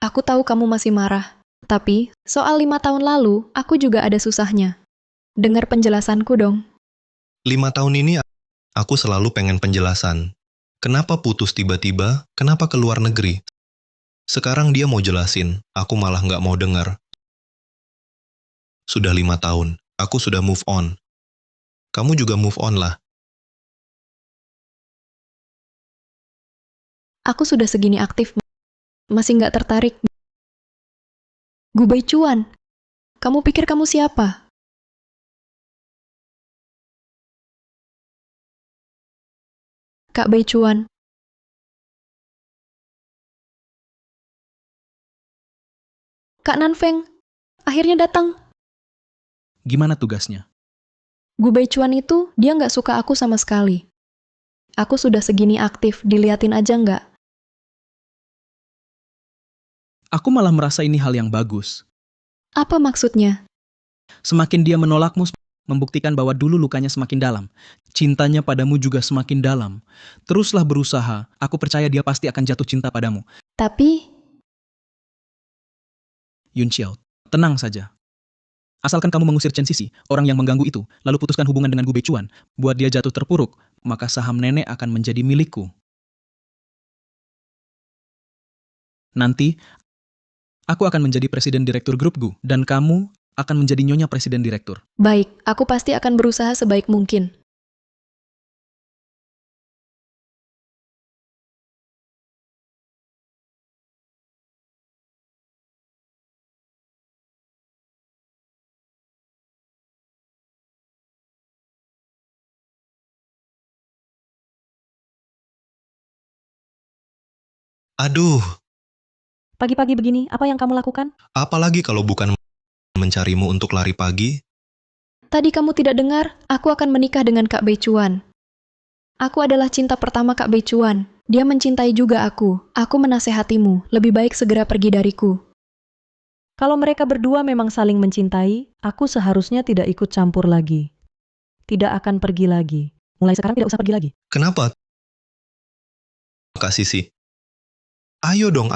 aku tahu kamu masih marah. Tapi, soal 5 tahun lalu, aku juga ada susahnya. Dengar penjelasanku dong. 5 tahun ini aku selalu pengen penjelasan. Kenapa putus tiba-tiba? Kenapa ke luar negeri? Sekarang dia mau jelasin, aku malah nggak mau dengar. Sudah 5 tahun, aku sudah move on. Kamu juga move on lah. Aku sudah segini aktif, masih nggak tertarik. Gu Bei Chuan, kamu pikir kamu siapa? Kak Bei Chuan. Kak Nanfeng, akhirnya datang. Gimana tugasnya? Gu Bei Chuan itu, dia nggak suka aku sama sekali. Aku sudah segini aktif, diliatin aja nggak? Aku malah merasa ini hal yang bagus. Apa maksudnya? Semakin dia menolakmu, membuktikan bahwa dulu lukanya semakin dalam. Cintanya padamu juga semakin dalam. Teruslah berusaha, aku percaya dia pasti akan jatuh cinta padamu. Tapi, Yun Xiao, tenang saja. Asalkan kamu mengusir Chen Sisi, orang yang mengganggu itu, lalu putuskan hubungan dengan Gu Bei Chuan, buat dia jatuh terpuruk, maka saham nenek akan menjadi milikku. Nanti, aku akan menjadi presiden direktur grup Gu, dan kamu akan menjadi nyonya presiden direktur. baik, aku pasti akan berusaha sebaik mungkin. Aduh, Pagi-pagi begini, apa yang kamu lakukan? apalagi kalau bukan mencarimu untuk lari pagi? Tadi kamu tidak dengar, aku akan menikah dengan Kak Bei Chuan. Aku adalah cinta pertama Kak Bei Chuan. Dia mencintai juga aku. Aku menasehatimu, lebih baik segera pergi dariku. Kalau mereka berdua memang saling mencintai, aku seharusnya tidak ikut campur lagi. Tidak akan pergi lagi. Mulai sekarang tidak usah pergi lagi. Kenapa? Kak Sisi. Ayo dong.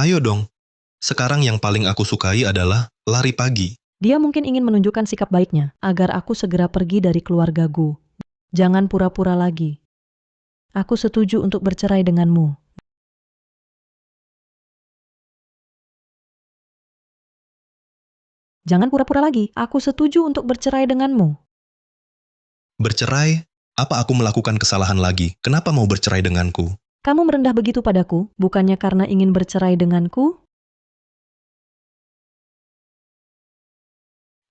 Sekarang yang paling aku sukai adalah lari pagi. Dia mungkin ingin menunjukkan sikap baiknya, agar aku segera pergi dari keluarga Gu. Jangan pura-pura lagi. Aku setuju untuk bercerai denganmu. Jangan pura-pura lagi, aku setuju untuk bercerai denganmu. Bercerai? Apa aku melakukan kesalahan lagi? Kenapa mau bercerai denganku? Kamu merendah begitu padaku, bukannya karena ingin bercerai denganku?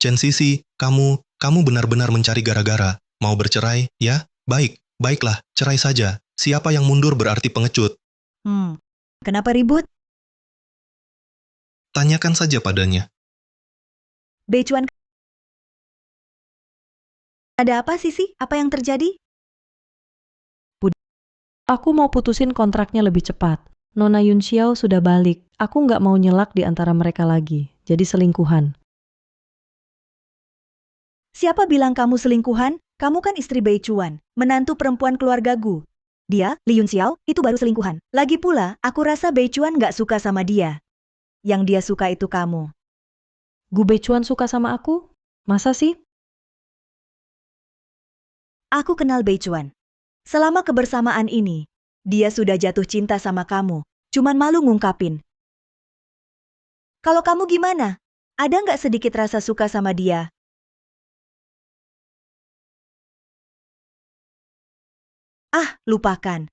Chen Sisi, kamu benar-benar mencari gara-gara. Mau bercerai, ya? Baiklah, cerai saja. Siapa yang mundur berarti pengecut. Kenapa ribut? Tanyakan saja padanya. Bei Chuan, ada apa Sisi? Apa yang terjadi? Aku mau putusin kontraknya lebih cepat. Nona Yun Xiao sudah balik. Aku nggak mau nyelak di antara mereka lagi. Jadi selingkuhan. Siapa bilang kamu selingkuhan? Kamu kan istri Bei Chuan, menantu perempuan keluarga Gu. Dia, Li Yun Xiao, itu baru selingkuhan. Lagi pula, aku rasa Bei Chuan nggak suka sama dia. Yang dia suka itu kamu. Gu Bei Chuan suka sama aku? Masa sih? Aku kenal Bei Chuan. Selama kebersamaan ini, dia sudah jatuh cinta sama kamu. Cuman malu ngungkapin. Kalau kamu gimana? Ada nggak sedikit rasa suka sama dia? Ah, lupakan.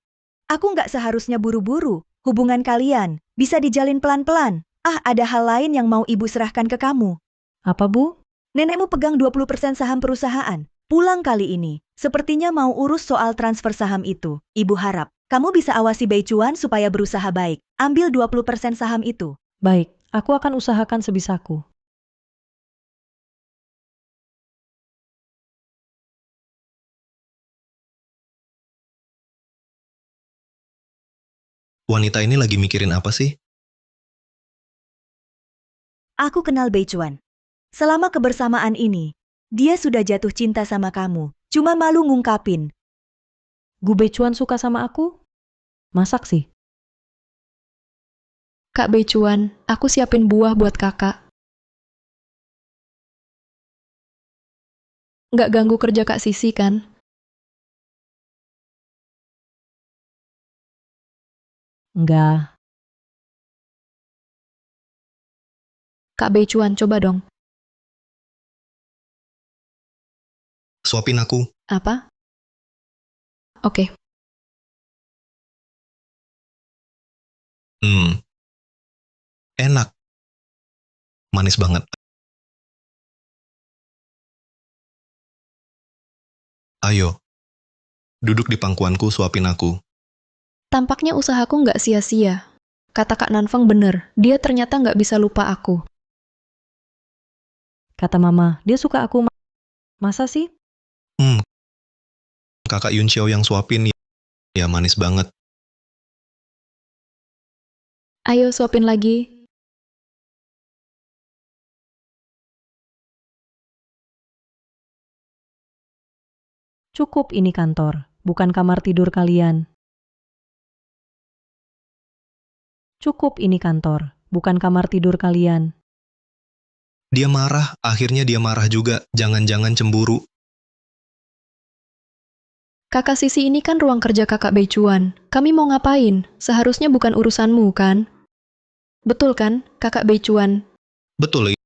Aku nggak seharusnya buru-buru. Hubungan kalian bisa dijalin pelan-pelan. Ah, ada hal lain yang mau ibu serahkan ke kamu. Apa, Bu? Nenekmu pegang 20% saham perusahaan. Pulang kali ini, sepertinya mau urus soal transfer saham itu. Ibu harap, kamu bisa awasi Bei Chuan supaya berusaha baik. Ambil 20% saham itu. Baik, aku akan usahakan sebisaku. Wanita ini lagi mikirin apa sih? Aku kenal Bei Chuan. Selama kebersamaan ini, dia sudah jatuh cinta sama kamu. Cuma malu ngungkapin. Gu Bei Chuan suka sama aku? Masak sih. Kak Becuan, aku siapin buah buat kakak. Nggak ganggu kerja Kak Sisi kan? Enggak. Kak Becuan, coba dong. Suapin aku. Apa? Oke. Enak. Manis banget. Ayo. Duduk di pangkuanku, suapin aku. Tampaknya usahaku nggak sia-sia. Kata Kak Nanfeng bener, dia ternyata nggak bisa lupa aku. Kata mama, dia suka aku. Masa sih? Kakak Yun Xiao yang suapin ya manis banget. Ayo suapin lagi. Cukup ini kantor, bukan kamar tidur kalian. Cukup ini kantor, bukan kamar tidur kalian. Dia marah, akhirnya dia marah juga. Jangan-jangan cemburu. Kakak Sisi ini kan ruang kerja Kakak Becuan. Kami mau ngapain? Seharusnya bukan urusanmu, kan? Betul kan, Kakak Becuan? Betul,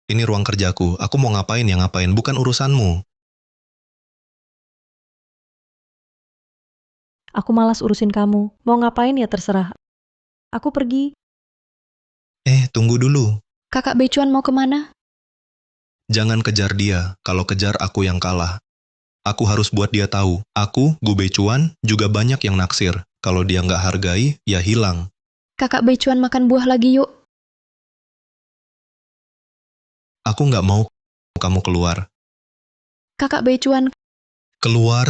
ini ruang kerjaku. Aku mau ngapain ya ngapain, bukan urusanmu. Aku malas urusin kamu. Mau ngapain ya terserah. Aku pergi. Tunggu dulu. Kakak Becuan mau kemana? Jangan kejar dia. Kalau kejar, aku yang kalah. Aku harus buat dia tahu. Aku, Gu Becuan, juga banyak yang naksir. Kalau dia nggak hargai, ya hilang. Kakak Becuan makan buah lagi yuk. Aku nggak mau kamu keluar. Kakak Becuan, Keluar?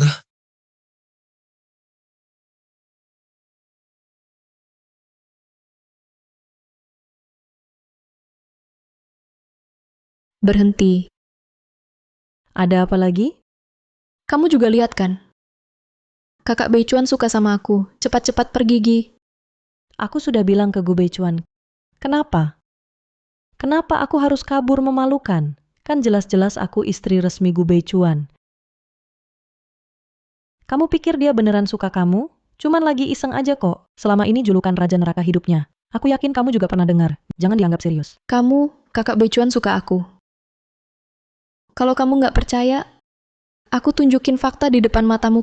berhenti. Ada apa lagi? Kamu juga lihat kan? Kakak Becuan suka sama aku. Cepat-cepat pergi, Gi. Aku sudah bilang ke Gu Becuan. Kenapa? Kenapa aku harus kabur memalukan? Kan jelas-jelas aku istri resmi Gu Becuan. Kamu pikir dia beneran suka kamu? Cuman lagi iseng aja kok. Selama ini julukan Raja Neraka hidupnya. Aku yakin kamu juga pernah dengar. Jangan dianggap serius. Kamu, Kakak Becuan suka aku. Kalau kamu nggak percaya, aku tunjukin fakta di depan matamu.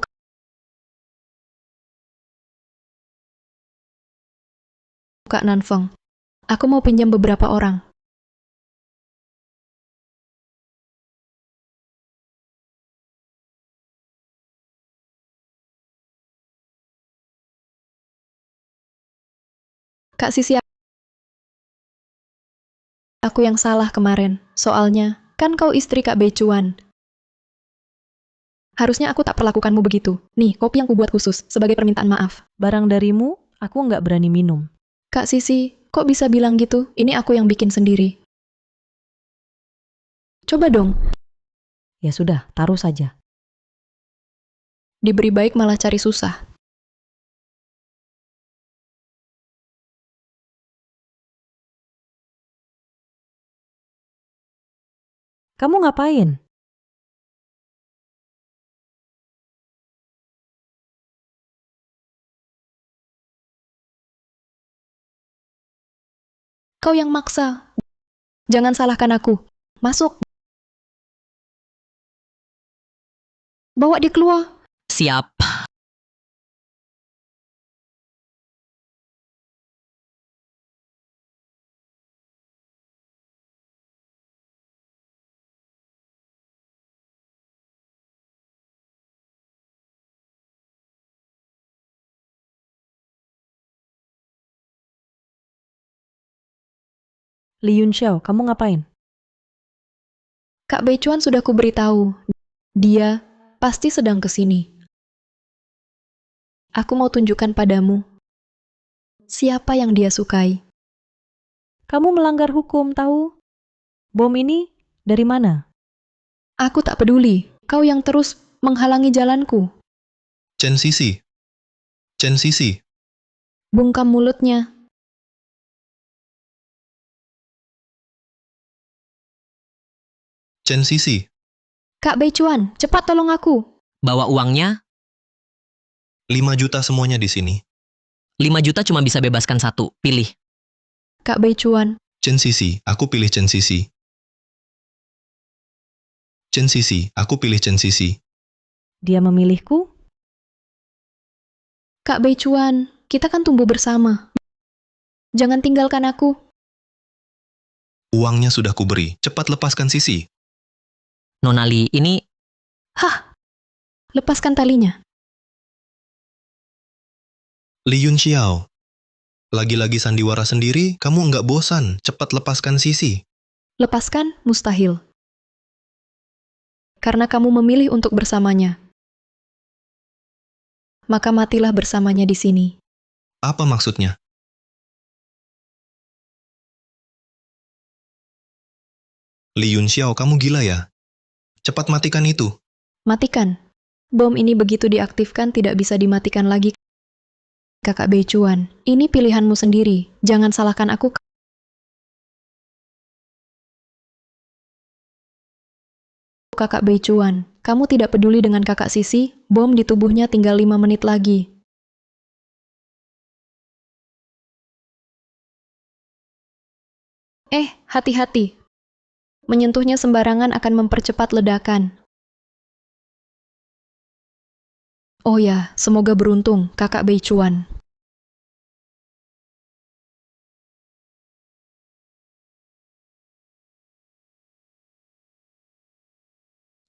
Kak Nanfeng, aku mau pinjam beberapa orang. Kak Sisi, aku yang salah kemarin. Soalnya, kan kau istri Kak Becuan. Harusnya aku tak perlakukanmu begitu. Nih, kopi yang kubuat khusus, sebagai permintaan maaf. Barang darimu, aku nggak berani minum. Kak Sisi, kok bisa bilang gitu? Ini aku yang bikin sendiri. Coba dong, Ya sudah, taruh saja. diberi baik malah cari susah. Kamu ngapain? Kau yang maksa. Jangan salahkan aku. Masuk. Bawa dia keluar. Siap. Li Yun Xiao, kamu ngapain? Kak Becuan sudah kuberitahu. Dia pasti sedang kesini. Aku mau tunjukkan padamu siapa yang dia sukai. Kamu melanggar hukum, tahu? Bom ini dari mana? Aku tak peduli. Kau yang terus menghalangi jalanku. Chen Sisi. Chen Sisi. Bungkam mulutnya. Chen Sisi, Kak Beichuan, cepat tolong aku. Bawa uangnya, 5 juta semuanya di sini. 5 juta cuma bisa bebaskan satu. Pilih. Kak Beichuan, Chen Sisi, aku pilih Chen Sisi. Chen Sisi, aku pilih Chen Sisi. Dia memilihku? Kak Beichuan, kita kan tumbuh bersama. Jangan tinggalkan aku. Uangnya sudah kuberi. Cepat lepaskan Sisi. Nona Li, ini Hah, lepaskan talinya. Li Yun Xiao. Lagi-lagi sandiwara sendiri, kamu nggak bosan. Cepat lepaskan Sisi. Lepaskan, mustahil. Karena kamu memilih untuk bersamanya. Maka matilah bersamanya di sini. Apa maksudnya? Li Yun Xiao, kamu gila ya? Cepat matikan itu. Matikan. Bom ini begitu diaktifkan tidak bisa dimatikan lagi. Kakak Beichuan, ini pilihanmu sendiri. Jangan salahkan aku. Kakak Beichuan, kamu tidak peduli dengan kakak Sisi, bom di tubuhnya tinggal 5 menit lagi. Hati-hati. Menyentuhnya sembarangan akan mempercepat ledakan. Oh ya, semoga beruntung, kakak Beichuan.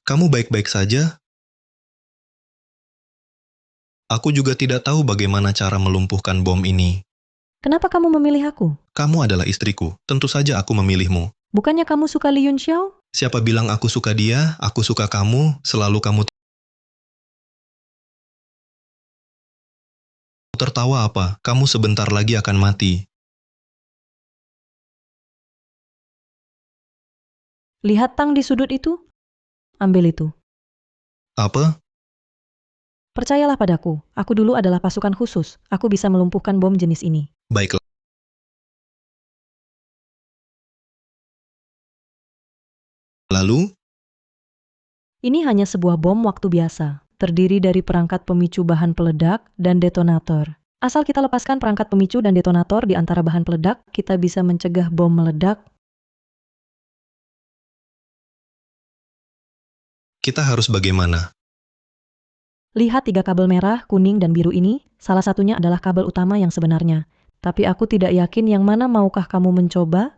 Kamu baik-baik saja? Aku juga tidak tahu bagaimana cara melumpuhkan bom ini. Kenapa kamu memilih aku? Kamu adalah istriku. Tentu saja aku memilihmu. Bukannya kamu suka Li Yun Xiao? Siapa bilang aku suka dia, aku suka kamu, selalu kamu tertawa apa? Kamu sebentar lagi akan mati. Lihat tang di sudut itu? Ambil itu. Apa? Percayalah padaku, aku dulu adalah pasukan khusus. Aku bisa melumpuhkan bom jenis ini. Baiklah. Lalu? Ini hanya sebuah bom waktu biasa, terdiri dari perangkat pemicu bahan peledak dan detonator. Asal kita lepaskan perangkat pemicu dan detonator di antara bahan peledak, kita bisa mencegah bom meledak. Kita harus bagaimana? Lihat 3 kabel merah, kuning, dan biru ini, salah satunya adalah kabel utama yang sebenarnya. Tapi aku tidak yakin yang mana. Maukah kamu mencoba?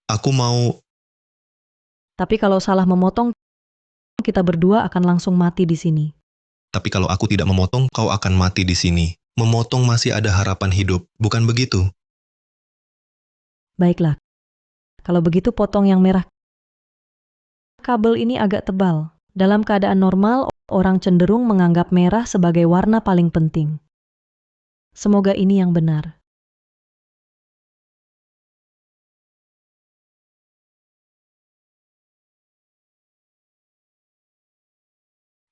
Aku mau... Tapi kalau salah memotong, kita berdua akan langsung mati di sini. Tapi kalau aku tidak memotong, kau akan mati di sini. Memotong masih ada harapan hidup, bukan begitu? Baiklah. Kalau begitu potong yang merah. Kabel ini agak tebal. Dalam keadaan normal, orang cenderung menganggap merah sebagai warna paling penting. Semoga ini yang benar.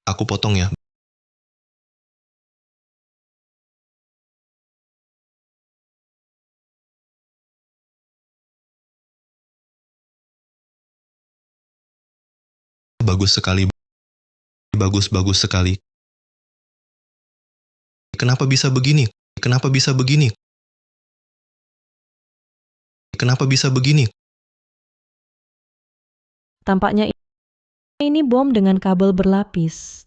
Aku potong ya. Bagus sekali. Bagus sekali. Kenapa bisa begini? Kenapa bisa begini? Kenapa bisa begini? Tampaknya ini bom dengan kabel berlapis.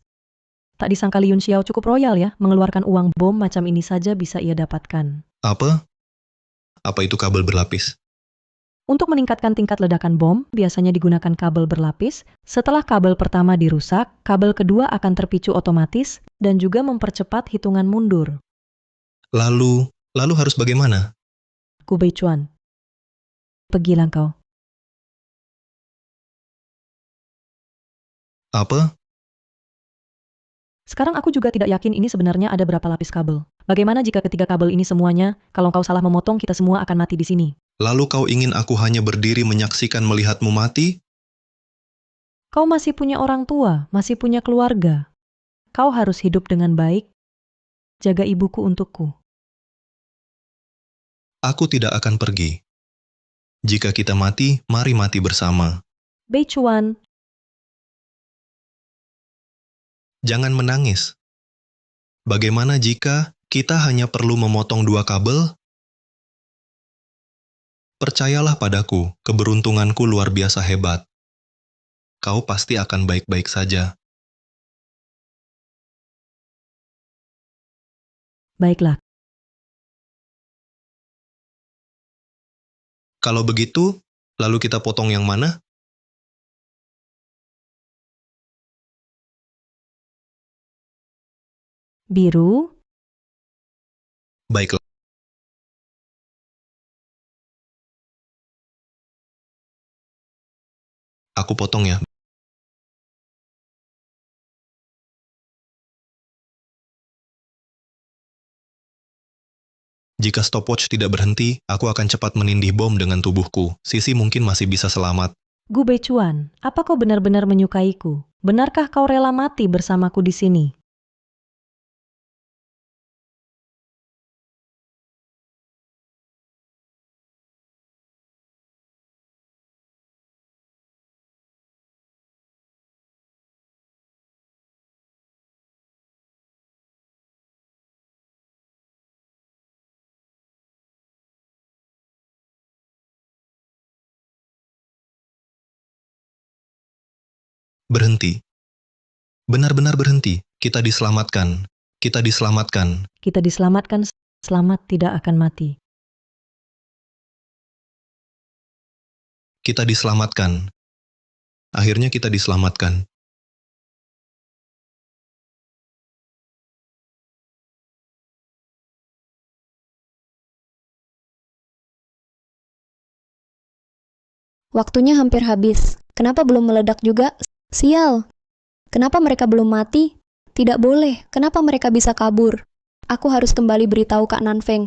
Tak disangka Li Yun Xiao cukup royal ya, mengeluarkan uang bom macam ini saja bisa ia dapatkan. Apa? Apa itu kabel berlapis? Untuk meningkatkan tingkat ledakan bom, biasanya digunakan kabel berlapis. Setelah kabel pertama dirusak, kabel kedua akan terpicu otomatis dan juga mempercepat hitungan mundur. Lalu harus bagaimana? Gu Beichuan. Pergilah kau. Apa? Sekarang aku juga tidak yakin ini sebenarnya ada berapa lapis kabel. Bagaimana jika ketiga kabel ini semuanya, kalau kau salah memotong kita semua akan mati di sini. Lalu kau ingin aku hanya berdiri menyaksikan melihatmu mati? Kau masih punya orang tua, masih punya keluarga. Kau harus hidup dengan baik. Jaga ibuku untukku. Aku tidak akan pergi. Jika kita mati, mari mati bersama. Beichuan, Jangan menangis. Bagaimana jika kita hanya perlu memotong 2 kabel? Percayalah padaku, keberuntunganku luar biasa hebat. Kau pasti akan baik-baik saja. baiklah. Kalau begitu, lalu kita potong yang mana? Biru, Baiklah. Aku potong ya. Jika stopwatch tidak berhenti, aku akan cepat menindih bom dengan tubuhku. Sisi mungkin masih bisa selamat. Gu Beichuan, apa kau benar-benar menyukaiku? Benarkah kau rela mati bersamaku di sini? Berhenti. Benar-benar berhenti. Kita diselamatkan. Kita diselamatkan. Kita diselamatkan, selamat tidak akan mati. Kita diselamatkan. Akhirnya kita diselamatkan. Waktunya hampir habis. Kenapa belum meledak juga? Sial. Kenapa mereka belum mati? Tidak boleh. Kenapa mereka bisa kabur? Aku harus kembali beritahu Kak Nanfeng.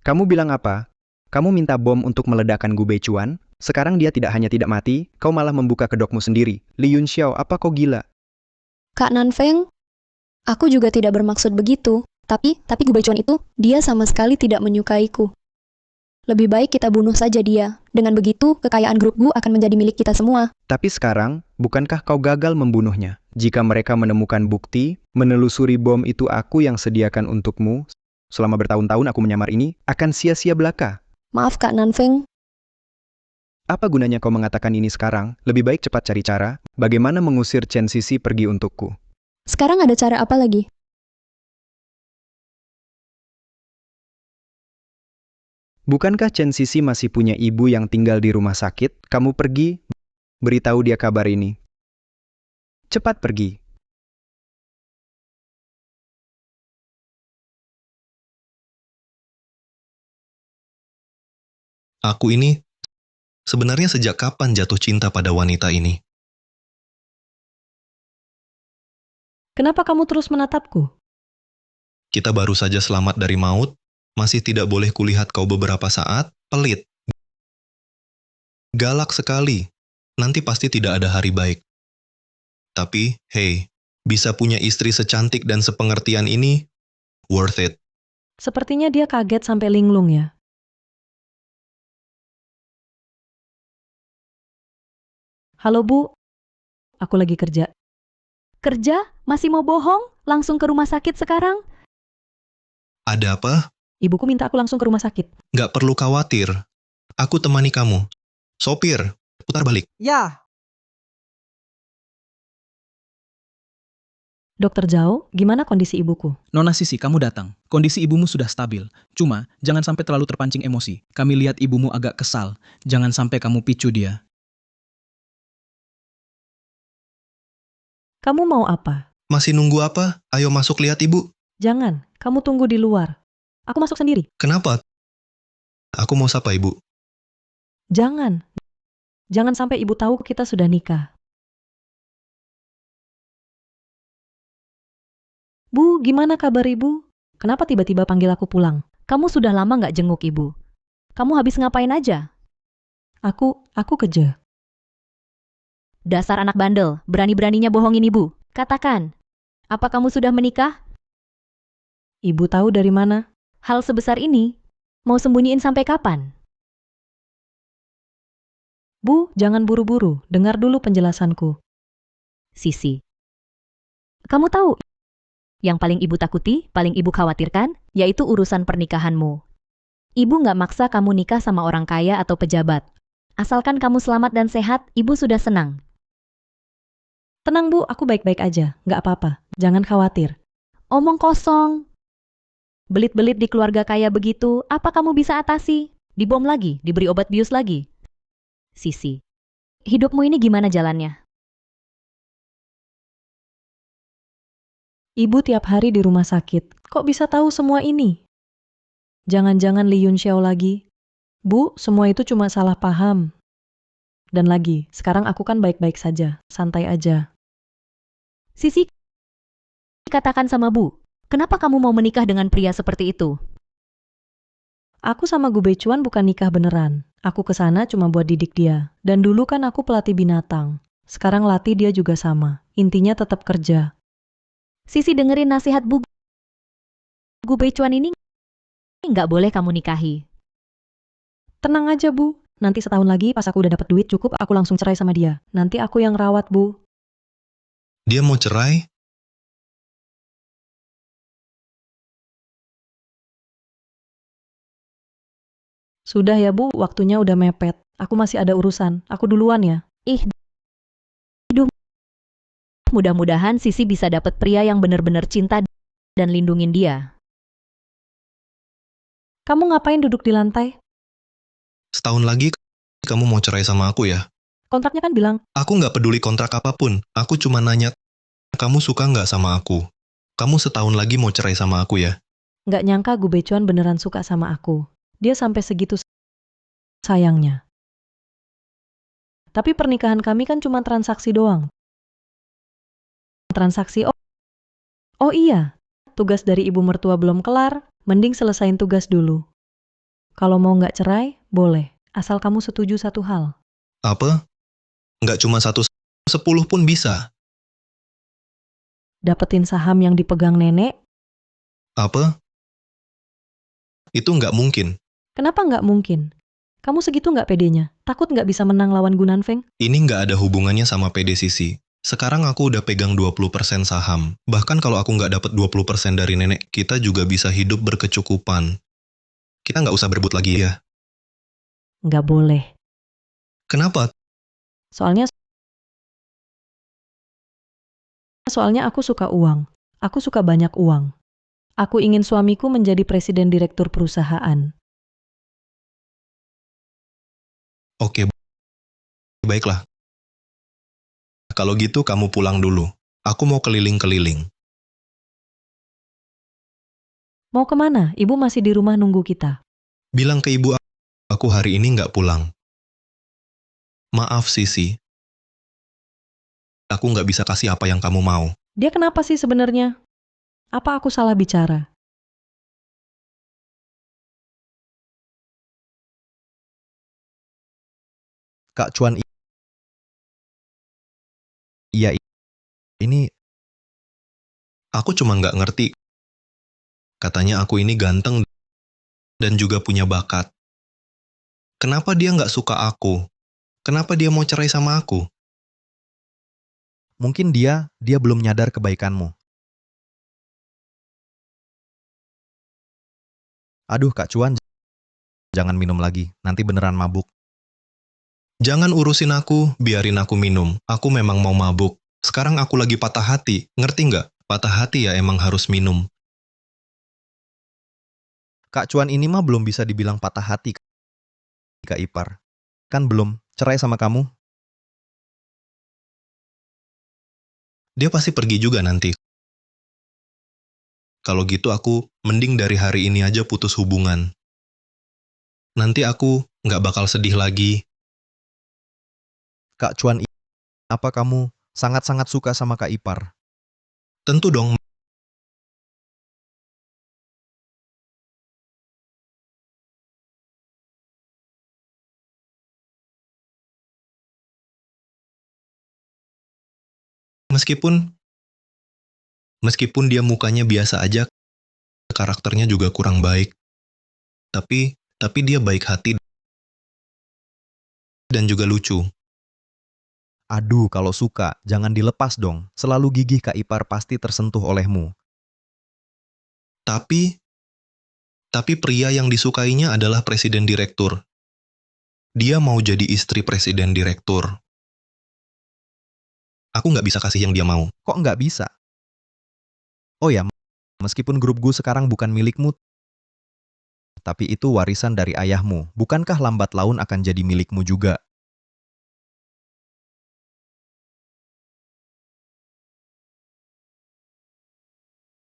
Kamu bilang apa? Kamu minta bom untuk meledakkan Gu Beichuan? Sekarang dia tidak hanya tidak mati, kau malah membuka kedokmu sendiri. Li Yunxiao, apa kau gila? Kak Nanfeng, aku juga tidak bermaksud begitu. Tapi Gu Beichuan itu, dia sama sekali tidak menyukaiku. Lebih baik kita bunuh saja dia. Dengan begitu, kekayaan grup Gu akan menjadi milik kita semua. Tapi sekarang, bukankah kau gagal membunuhnya? Jika mereka menemukan bukti, menelusuri bom itu aku yang sediakan untukmu, selama bertahun-tahun aku menyamar ini, akan sia-sia belaka. Maaf Kak Nanfeng, Apa gunanya kau mengatakan ini sekarang? Lebih baik cepat cari cara, bagaimana mengusir Chen Sisi pergi untukku. sekarang ada cara apa lagi? Bukankah Chen Sisi masih punya ibu yang tinggal di rumah sakit? Kamu pergi, beritahu dia kabar ini. Cepat pergi. Aku ini, sebenarnya sejak kapan jatuh cinta pada wanita ini? Kenapa kamu terus menatapku? Kita baru saja selamat dari maut, masih tidak boleh kulihat kau beberapa saat, pelit. Galak sekali, nanti pasti tidak ada hari baik. Tapi, hey, bisa punya istri secantik dan sepengertian ini, worth it. Sepertinya dia kaget sampai linglung ya. Halo Bu, aku lagi kerja. Kerja? Masih mau bohong? Langsung ke rumah sakit sekarang? Ada apa? Ibuku minta aku langsung ke rumah sakit. Nggak perlu khawatir. Aku temani kamu. Sopir, putar balik. Ya, Dokter Zhao, gimana kondisi ibuku? Nona Sisi, kamu datang. Kondisi ibumu sudah stabil. Cuma, jangan sampai terlalu terpancing emosi. Kami lihat ibumu agak kesal. Jangan sampai kamu picu dia. Kamu mau apa? Masih nunggu apa? Ayo masuk lihat ibu. Jangan, kamu tunggu di luar. Aku masuk sendiri. Kenapa? Aku mau sapa ibu. Jangan. Jangan sampai ibu tahu kita sudah nikah. Bu, gimana kabar ibu? Kenapa tiba-tiba panggil aku pulang? Kamu sudah lama nggak jenguk ibu. Kamu habis ngapain aja? Aku kerja. Dasar anak bandel, berani-beraninya bohongin ibu. Katakan, apa kamu sudah menikah? Ibu tahu dari mana? Hal sebesar ini, Mau sembunyiin sampai kapan? Bu, jangan buru-buru, dengar dulu penjelasanku. Sisi. Kamu tahu, yang paling ibu takuti, paling ibu khawatirkan, yaitu urusan pernikahanmu. Ibu nggak maksa kamu nikah sama orang kaya atau pejabat. Asalkan kamu selamat dan sehat, ibu sudah senang. Tenang Bu, aku baik-baik aja, nggak apa-apa, jangan khawatir. Omong kosong. Belit-belit di keluarga kaya begitu, apa kamu bisa atasi? Dibom lagi, diberi obat bius lagi. Sisi. Hidupmu ini gimana jalannya? Ibu tiap hari di rumah sakit, kok bisa tahu semua ini? Jangan-jangan Li Yun Xiao lagi. Bu, semua itu cuma salah paham. Dan lagi, sekarang aku kan baik-baik saja, santai aja. Sisi, katakan sama Bu, kenapa kamu mau menikah dengan pria seperti itu? Aku sama Gu Beichuan bukan nikah beneran. Aku kesana cuma buat didik dia. Dan dulu kan aku pelatih binatang. Sekarang latih dia juga sama. Intinya tetap kerja. Sisi dengerin nasihat Bu. Gu Beichuan ini nggak boleh kamu nikahi. Tenang aja Bu. Nanti setahun lagi pas aku udah dapat duit cukup aku langsung cerai sama dia. Nanti aku yang rawat Bu. Dia mau cerai? Sudah ya Bu, waktunya udah mepet. Aku masih ada urusan. Aku duluan ya. Aduh. Mudah-mudahan Sisi bisa dapat pria yang benar-benar cinta dan lindungin dia. Kamu ngapain duduk di lantai? Setahun lagi kamu mau cerai sama aku ya? Kontraknya kan bilang, Aku nggak peduli kontrak apapun. Aku cuma nanya, kamu suka nggak sama aku? Kamu setahun lagi mau cerai sama aku ya? nggak nyangka Gu Beichuan beneran suka sama aku. Dia sampai segitu sayangnya. Tapi pernikahan kami kan cuma transaksi doang. Transaksi, oh iya, tugas dari ibu mertua belum kelar, mending selesain tugas dulu. Kalau mau nggak cerai, boleh, asal kamu setuju satu hal. Apa? Nggak cuma 1, 10 pun bisa. Dapetin saham yang dipegang nenek, Apa? Itu nggak mungkin. kenapa nggak mungkin? Kamu segitu nggak pedenya? Takut nggak bisa menang lawan Gu Nanfeng? Ini nggak ada hubungannya sama PD Sisi. Sekarang aku udah pegang 20% saham. Bahkan kalau aku nggak dapat 20% dari nenek, kita juga bisa hidup berkecukupan. Kita nggak usah berebut lagi ya. Nggak boleh. Kenapa? Soalnya aku suka uang. Aku suka banyak uang. Aku ingin suamiku menjadi presiden direktur perusahaan. Oke, baiklah. Kalau gitu kamu pulang dulu. Aku mau keliling-keliling. Mau kemana? Ibu masih di rumah nunggu kita. Bilang ke ibu aku hari ini nggak pulang. Maaf, Sisi. Aku nggak bisa kasih apa yang kamu mau. Dia kenapa sih sebenarnya? Apa aku salah bicara? Kak Cuan, iya, ini Aku cuma nggak ngerti. Katanya aku ini ganteng dan juga punya bakat. Kenapa dia nggak suka aku? Kenapa dia mau cerai sama aku? mungkin dia belum nyadar kebaikanmu. Aduh Kak Cuan, jangan minum lagi, nanti beneran mabuk. Jangan urusin aku, biarin aku minum. Aku memang mau mabuk. Sekarang aku lagi patah hati, ngerti nggak? Patah hati ya emang harus minum. Kak Cuan ini mah belum bisa dibilang patah hati, Kak Ipar. Kan belum cerai sama kamu? Dia pasti pergi juga nanti. Kalau gitu aku mending dari hari ini aja putus hubungan. Nanti aku nggak bakal sedih lagi. Kak Cuan, apa kamu sangat-sangat suka sama Kak Ipar? Tentu dong. Meskipun dia mukanya biasa aja, karakternya juga kurang baik. Tapi dia baik hati dan juga lucu. Aduh, kalau suka, jangan dilepas dong. Selalu gigih Kak Ipar pasti tersentuh olehmu. Tapi pria yang disukainya adalah presiden direktur. Dia mau jadi istri presiden direktur. Aku nggak bisa kasih yang dia mau. Kok nggak bisa? Oh ya, meskipun grup Gu sekarang bukan milikmu, tapi itu warisan dari ayahmu. Bukankah lambat laun akan jadi milikmu juga?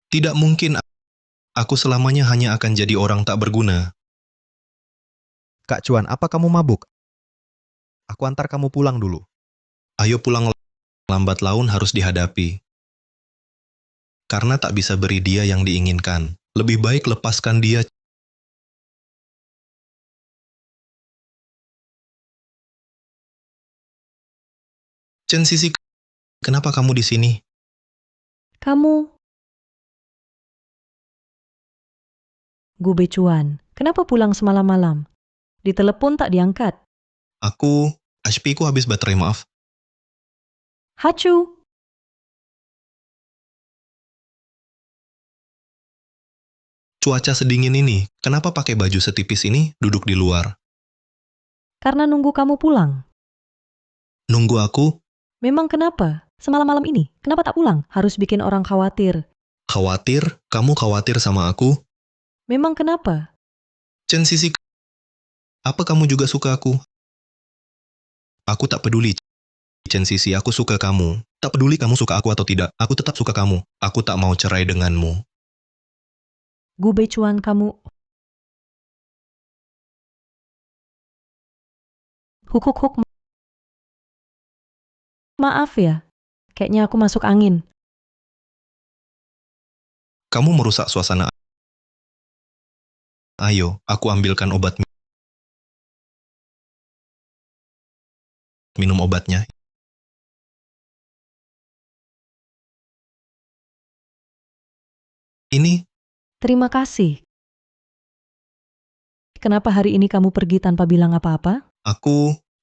Tidak mungkin aku selamanya hanya akan jadi orang tak berguna. Kak Cuan, apa kamu mabuk? Aku antar kamu pulang dulu. Ayo pulang, lambat laun harus dihadapi. Karena tak bisa beri dia yang diinginkan. Lebih baik lepaskan dia. Chen Sisi, kenapa kamu di sini? Kamu... Gu Becuan, kenapa pulang semalam-malam? Ditelepon tak diangkat. HP-ku habis baterai, maaf. Hacu! Cuaca sedingin ini, kenapa pakai baju setipis ini duduk di luar? Karena nunggu kamu pulang. Nunggu aku? Memang kenapa? Semalam-malam ini, kenapa tak pulang? Harus bikin orang khawatir. Khawatir? Kamu khawatir sama aku? Memang kenapa? Chen Sisi, apa kamu juga suka aku? Aku tak peduli, Chen Sisi, aku suka kamu. Tak peduli kamu suka aku atau tidak, aku tetap suka kamu. Aku tak mau cerai denganmu. Gu Becuan kamu... Huk. Maaf ya, kayaknya aku masuk angin. Kamu merusak suasana. Ayo, aku ambilkan obat. Minum obatnya. Ini, Terima kasih. Kenapa hari ini kamu pergi tanpa bilang apa-apa?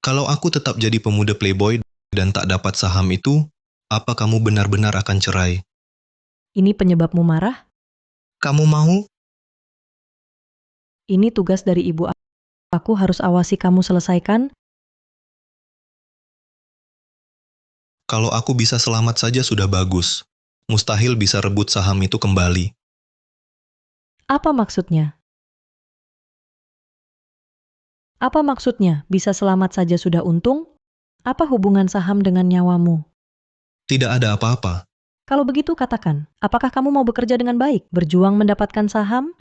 kalau aku tetap jadi pemuda playboy dan tak dapat saham itu, apa kamu benar-benar akan cerai? Ini penyebabmu marah? Kamu mau? Ini tugas dari ibu aku harus awasi kamu selesaikan. Kalau aku bisa selamat saja sudah bagus. Mustahil bisa rebut saham itu kembali. Apa maksudnya? Apa maksudnya bisa selamat saja sudah untung? Apa hubungan saham dengan nyawamu? Tidak ada apa-apa. Kalau begitu katakan, apakah kamu mau bekerja dengan baik, berjuang mendapatkan saham?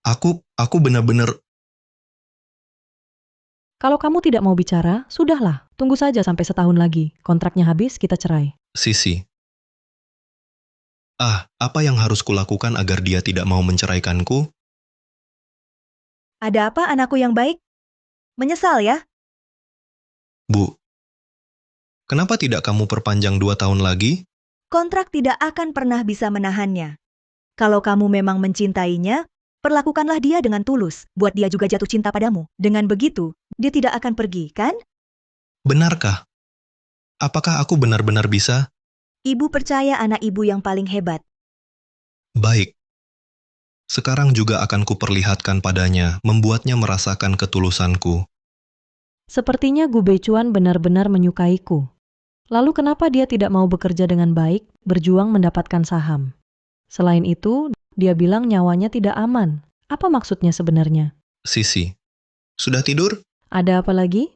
Aku benar-benar... Kalau kamu tidak mau bicara, sudahlah, tunggu saja sampai setahun lagi. Kontraknya habis, kita cerai. Sisi. Apa yang harus kulakukan agar dia tidak mau menceraikanku? Ada apa anakku yang baik? Menyesal ya? Bu, kenapa tidak kamu perpanjang 2 tahun lagi? Kontrak tidak akan pernah bisa menahannya. Kalau kamu memang mencintainya, perlakukanlah dia dengan tulus. Buat dia juga jatuh cinta padamu. Dengan begitu, dia tidak akan pergi, kan? Benarkah? Apakah aku benar-benar bisa? Ibu percaya anak ibu yang paling hebat. Baik. Sekarang juga akan kuperlihatkan padanya, membuatnya merasakan ketulusanku. Sepertinya Gu Becuan benar-benar menyukaiku. Lalu kenapa dia tidak mau bekerja dengan baik, berjuang mendapatkan saham? Selain itu, dia bilang nyawanya tidak aman. Apa maksudnya sebenarnya? Sisi, sudah tidur? Ada apa lagi?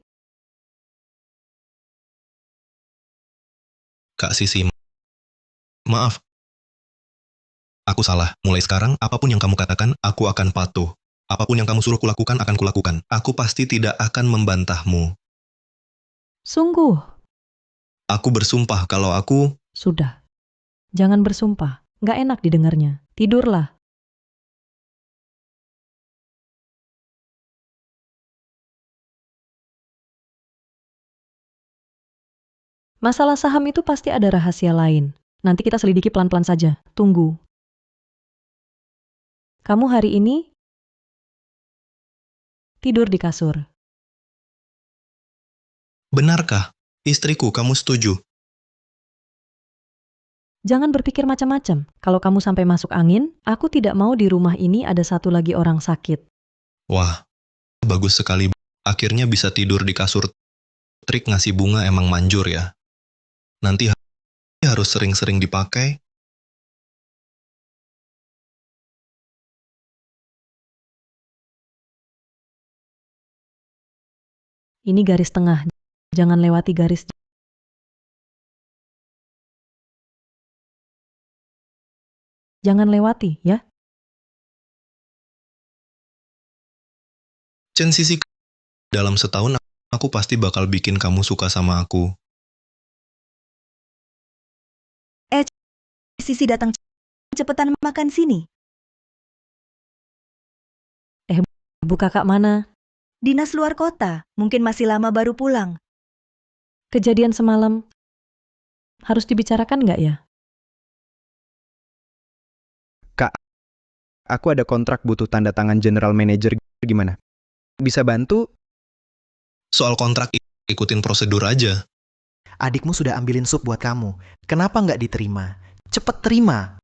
Kak Sisi, maaf. Aku salah. Mulai sekarang, apapun yang kamu katakan, aku akan patuh. Apapun yang kamu suruh kulakukan, akan kulakukan. Aku pasti tidak akan membantahmu. Sungguh. Aku bersumpah kalau aku... Sudah. Jangan bersumpah. Nggak enak didengarnya. Tidurlah. Masalah saham itu pasti ada rahasia lain. Nanti kita selidiki pelan-pelan saja. Tunggu. Kamu hari ini tidur di kasur. Benarkah? Istriku, kamu setuju? Jangan berpikir macam-macam. Kalau kamu sampai masuk angin, aku tidak mau di rumah ini ada satu lagi orang sakit. Wah, bagus sekali. Akhirnya bisa tidur di kasur. Trik ngasih bunga emang manjur ya. Nanti harus sering-sering dipakai. Ini garis tengah. Jangan lewati garis. Jangan lewati, ya. Chen Sisi, dalam setahun aku pasti bakal bikin kamu suka sama aku. Sisi datang. Cepetan makan sini. Bu kakak mana? Dinas luar kota. Mungkin masih lama baru pulang. Kejadian semalam harus dibicarakan nggak ya? Kak, aku ada kontrak butuh tanda tangan general manager. Gimana? Bisa bantu? Soal kontrak, ikutin prosedur aja. Adikmu sudah ambilin sup buat kamu. Kenapa nggak diterima? Cepet terima.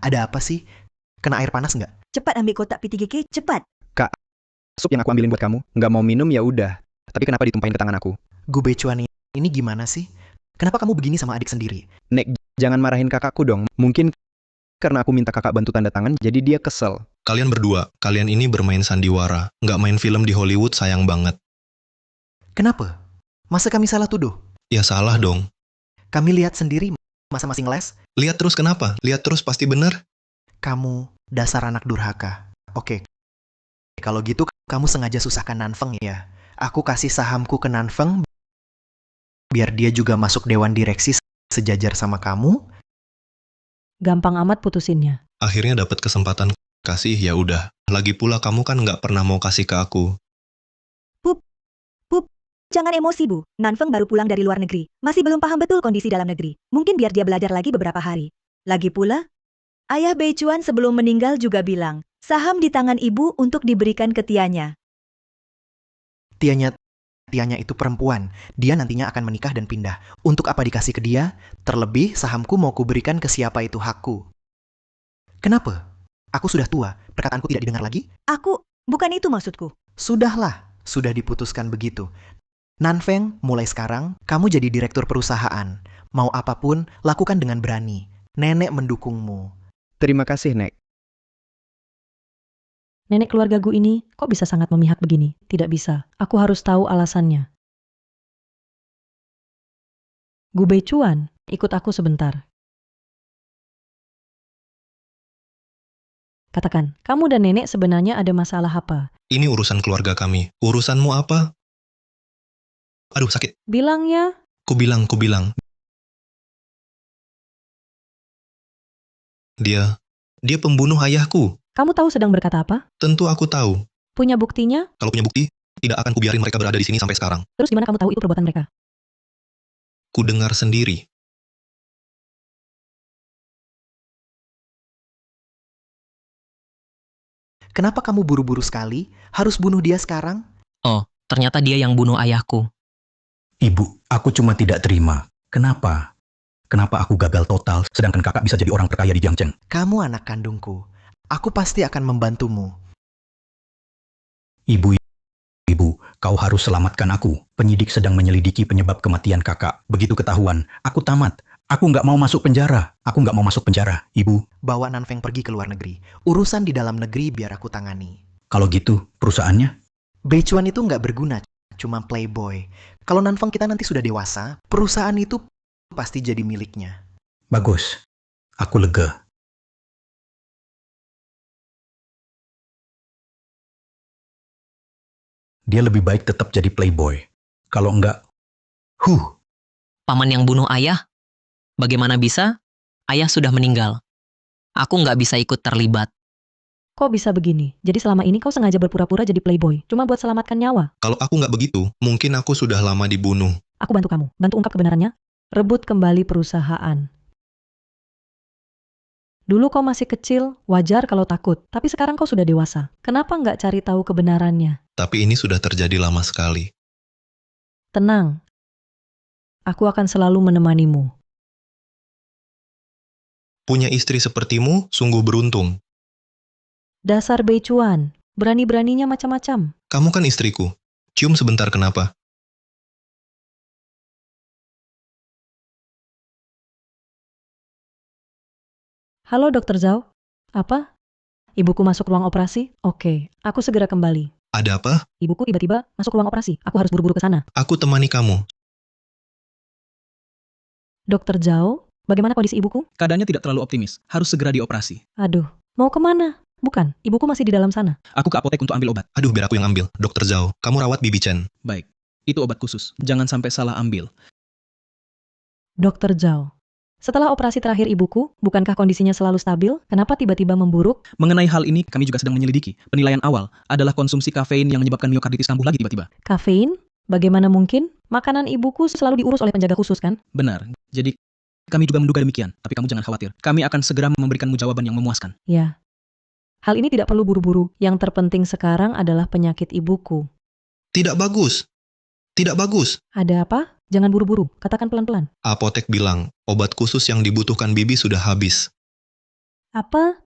Ada apa sih? Kena air panas nggak? Cepat ambil kotak P3K, cepat. Kak, sup yang aku ambilin buat kamu. Nggak mau minum ya udah. Tapi kenapa ditumpahin ke tangan aku? Gu Beichuan ini gimana sih? Kenapa kamu begini sama adik sendiri? Nek, jangan marahin kakakku dong. Mungkin karena aku minta kakak bantu tanda tangan, jadi dia kesel. Kalian berdua, kalian ini bermain sandiwara. Nggak main film di Hollywood, sayang banget. Kenapa? Masa kami salah tuduh? Ya salah dong. Kami lihat sendiri masing-masing les. Lihat terus kenapa? Lihat terus pasti bener. Kamu dasar anak durhaka. Oke, kalau gitu kamu sengaja susahkan Nanfeng ya. Aku kasih sahamku ke Nanfeng biar dia juga masuk dewan direksi sejajar sama kamu. Gampang amat putusinnya. Akhirnya dapat kesempatan kasih, ya udah. Lagi pula kamu kan nggak pernah mau kasih ke aku. Jangan emosi, Bu. Nanfeng baru pulang dari luar negeri. Masih belum paham betul kondisi dalam negeri. Mungkin biar dia belajar lagi beberapa hari. Lagi pula, ayah Beichuan sebelum meninggal juga bilang, saham di tangan ibu untuk diberikan ke Tianya. Tianya itu perempuan. Dia nantinya akan menikah dan pindah. Untuk apa dikasih ke dia? Terlebih sahamku mau kuberikan ke siapa itu hakku. Kenapa? Aku sudah tua. Perkataanku tidak didengar lagi? Bukan itu maksudku. Sudahlah. Sudah diputuskan begitu. Nanfeng, mulai sekarang, kamu jadi direktur perusahaan. Mau apapun, lakukan dengan berani. Nenek mendukungmu. Terima kasih, Nek. Nenek keluarga Gu ini kok bisa sangat memihak begini? Tidak bisa. Aku harus tahu alasannya. Gu Beichuan, ikut aku sebentar. Katakan, kamu dan nenek sebenarnya ada masalah apa? Ini urusan keluarga kami. Urusanmu apa? Aduh, sakit. Bilang ya. Ku bilang. Dia pembunuh ayahku. Kamu tahu sedang berkata apa? Tentu aku tahu. Punya buktinya? Kalau punya bukti, tidak akan kubiarin mereka berada di sini sampai sekarang. Terus gimana kamu tahu itu perbuatan mereka? Ku dengar sendiri. Kenapa kamu buru-buru sekali? Harus bunuh dia sekarang? Oh, ternyata dia yang bunuh ayahku. Ibu, aku cuma tidak terima. Kenapa? Kenapa aku gagal total, sedangkan kakak bisa jadi orang terkaya di Jiangcheng? Kamu anak kandungku. Aku pasti akan membantumu. Ibu, kau harus selamatkan aku. Penyidik sedang menyelidiki penyebab kematian kakak. Begitu ketahuan, aku tamat. Aku nggak mau masuk penjara. Ibu. Bawa Nanfeng pergi ke luar negeri. Urusan di dalam negeri biar aku tangani. Kalau gitu, perusahaannya? Beichuan itu nggak berguna, cuma playboy. Kalau Nanfeng kita nanti sudah dewasa, perusahaan itu pasti jadi miliknya. Bagus. Aku lega. Dia lebih baik tetap jadi playboy. Kalau enggak, Paman yang bunuh ayah? Bagaimana bisa? Ayah sudah meninggal. Aku nggak bisa ikut terlibat. Kok bisa begini? Jadi selama ini kau sengaja berpura-pura jadi playboy, cuma buat selamatkan nyawa? Kalau aku nggak begitu, mungkin aku sudah lama dibunuh. Aku bantu kamu. Bantu ungkap kebenarannya. Rebut kembali perusahaan. Dulu kau masih kecil, wajar kalau takut. Tapi sekarang kau sudah dewasa. Kenapa nggak cari tahu kebenarannya? Tapi ini sudah terjadi lama sekali. Tenang. Aku akan selalu menemanimu. Punya istri sepertimu sungguh beruntung. Dasar becuan. Berani-beraninya macam-macam. Kamu kan istriku. Cium sebentar kenapa? Halo Dokter Zhao. Apa? Ibuku masuk ruang operasi? Oke, aku segera kembali. Ada apa? Ibuku tiba-tiba masuk ruang operasi. Aku harus buru-buru ke sana. Aku temani kamu. Dokter Zhao, bagaimana kondisi ibuku? Keadaannya tidak terlalu optimis. Harus segera dioperasi. Aduh, mau kemana? Bukan, ibuku masih di dalam sana. Aku ke apotek untuk ambil obat. Aduh, biar aku yang ambil. Dokter Zhao, kamu rawat Bibi Chen. Baik. Itu obat khusus. Jangan sampai salah ambil. Dokter Zhao, setelah operasi terakhir ibuku, bukankah kondisinya selalu stabil? Kenapa tiba-tiba memburuk? Mengenai hal ini, kami juga sedang menyelidiki. Penilaian awal adalah konsumsi kafein yang menyebabkan miokarditis kambuh lagi tiba-tiba. Kafein? Bagaimana mungkin? Makanan ibuku selalu diurus oleh penjaga khusus kan? Benar. Jadi, kami juga menduga demikian. Tapi kamu jangan khawatir. Kami akan segera memberikanmu jawaban yang memuaskan. Ya. Hal ini tidak perlu buru-buru. Yang terpenting sekarang adalah penyakit ibuku. Tidak bagus. Tidak bagus. Ada apa? Jangan buru-buru. Katakan pelan-pelan. Apotek bilang, obat khusus yang dibutuhkan Bibi sudah habis. Apa?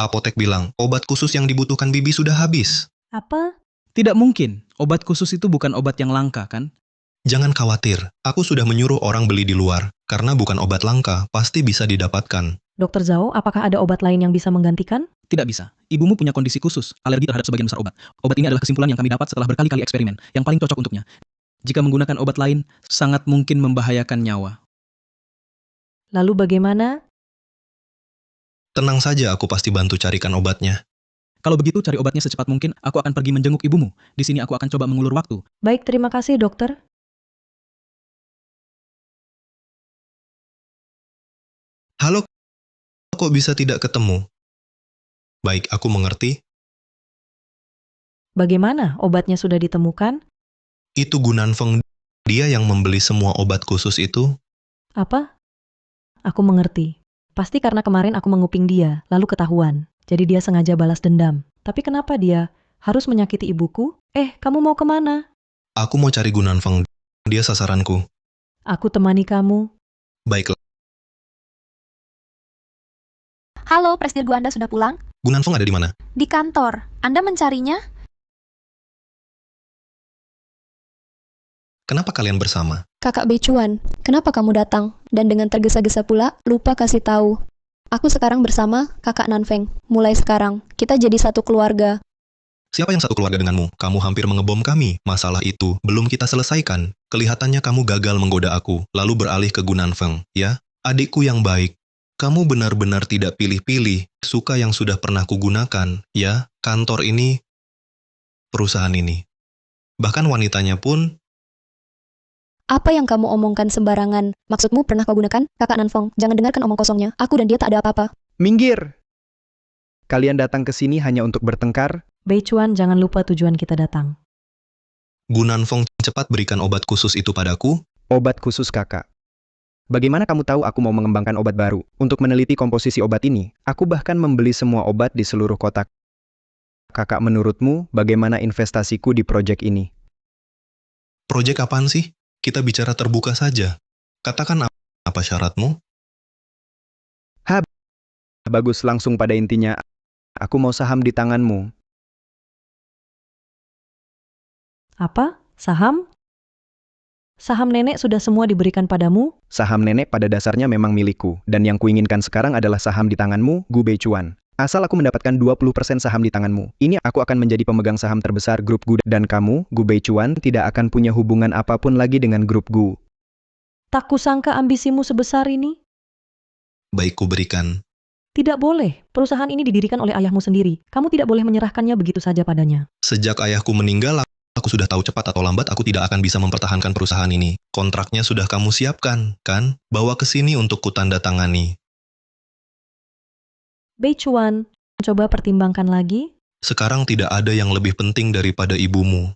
Apotek bilang, obat khusus yang dibutuhkan Bibi sudah habis. Apa? Tidak mungkin. Obat khusus itu bukan obat yang langka, kan? Jangan khawatir, aku sudah menyuruh orang beli di luar. Karena bukan obat langka, pasti bisa didapatkan. Dokter Zhao, apakah ada obat lain yang bisa menggantikan? Tidak bisa. Ibumu punya kondisi khusus, alergi terhadap sebagian besar obat. Obat ini adalah kesimpulan yang kami dapat setelah berkali-kali eksperimen, yang paling cocok untuknya. Jika menggunakan obat lain, sangat mungkin membahayakan nyawa. Lalu bagaimana? Tenang saja, aku pasti bantu carikan obatnya. Kalau begitu, cari obatnya secepat mungkin. Aku akan pergi menjenguk ibumu. Di sini aku akan coba mengulur waktu. Baik, terima kasih dokter. Halo, kok bisa tidak ketemu? Baik, aku mengerti. Bagaimana? Obatnya sudah ditemukan? Itu Gunan Feng, dia yang membeli semua obat khusus itu. Apa? Aku mengerti. Pasti karena kemarin aku menguping dia, lalu ketahuan. Jadi dia sengaja balas dendam. Tapi kenapa dia harus menyakiti ibuku? Kamu mau kemana? Aku mau cari Gunan Feng, dia sasaranku. Aku temani kamu. Baiklah, Halo, presdirgu Anda sudah pulang? Gunan Feng ada di mana? Di kantor. Anda mencarinya? Kenapa kalian bersama? Kakak Becuan, kenapa kamu datang? Dan dengan tergesa-gesa pula, lupa kasih tahu. Aku sekarang bersama kakak Nanfeng. Mulai sekarang, kita jadi satu keluarga. Siapa yang satu keluarga denganmu? Kamu hampir mengebom kami. Masalah itu belum kita selesaikan. Kelihatannya kamu gagal menggoda aku, lalu beralih ke Gunan Feng. Ya, adikku yang baik. Kamu benar-benar tidak pilih-pilih, suka yang sudah pernah kugunakan, ya, kantor ini, perusahaan ini. Bahkan wanitanya pun, Apa yang kamu omongkan sembarangan? Maksudmu pernah kau gunakan? Kakak Nanfeng, jangan dengarkan omong kosongnya. Aku dan dia tak ada apa-apa. Minggir! Kalian datang ke sini hanya untuk bertengkar? Becuan, jangan lupa tujuan kita datang. Gunan Feng cepat berikan obat khusus itu padaku. Obat khusus kakak. Bagaimana kamu tahu aku mau mengembangkan obat baru? Untuk meneliti komposisi obat ini, aku bahkan membeli semua obat di seluruh kota. Kakak, menurutmu, bagaimana investasiku di proyek ini? Proyek apaan sih? Kita bicara terbuka saja. Katakan apa syaratmu? Bagus, langsung pada intinya. Aku mau saham di tanganmu. Apa? Saham? Saham nenek sudah semua diberikan padamu? Saham nenek pada dasarnya memang milikku, dan yang kuinginkan sekarang adalah saham di tanganmu, Gu Beichuan. Asal aku mendapatkan 20% saham di tanganmu, ini aku akan menjadi pemegang saham terbesar grup Gu, dan kamu, Gu Beichuan, tidak akan punya hubungan apapun lagi dengan grup Gu. Tak kusangka ambisimu sebesar ini. Baik, ku berikan. Tidak boleh. Perusahaan ini didirikan oleh ayahmu sendiri. Kamu tidak boleh menyerahkannya begitu saja padanya. Sejak ayahku meninggal, aku sudah tahu cepat atau lambat aku tidak akan bisa mempertahankan perusahaan ini. Kontraknya sudah kamu siapkan, kan? Bawa ke sini untuk kutandatangani. Beichuan, coba pertimbangkan lagi. Sekarang tidak ada yang lebih penting daripada ibumu.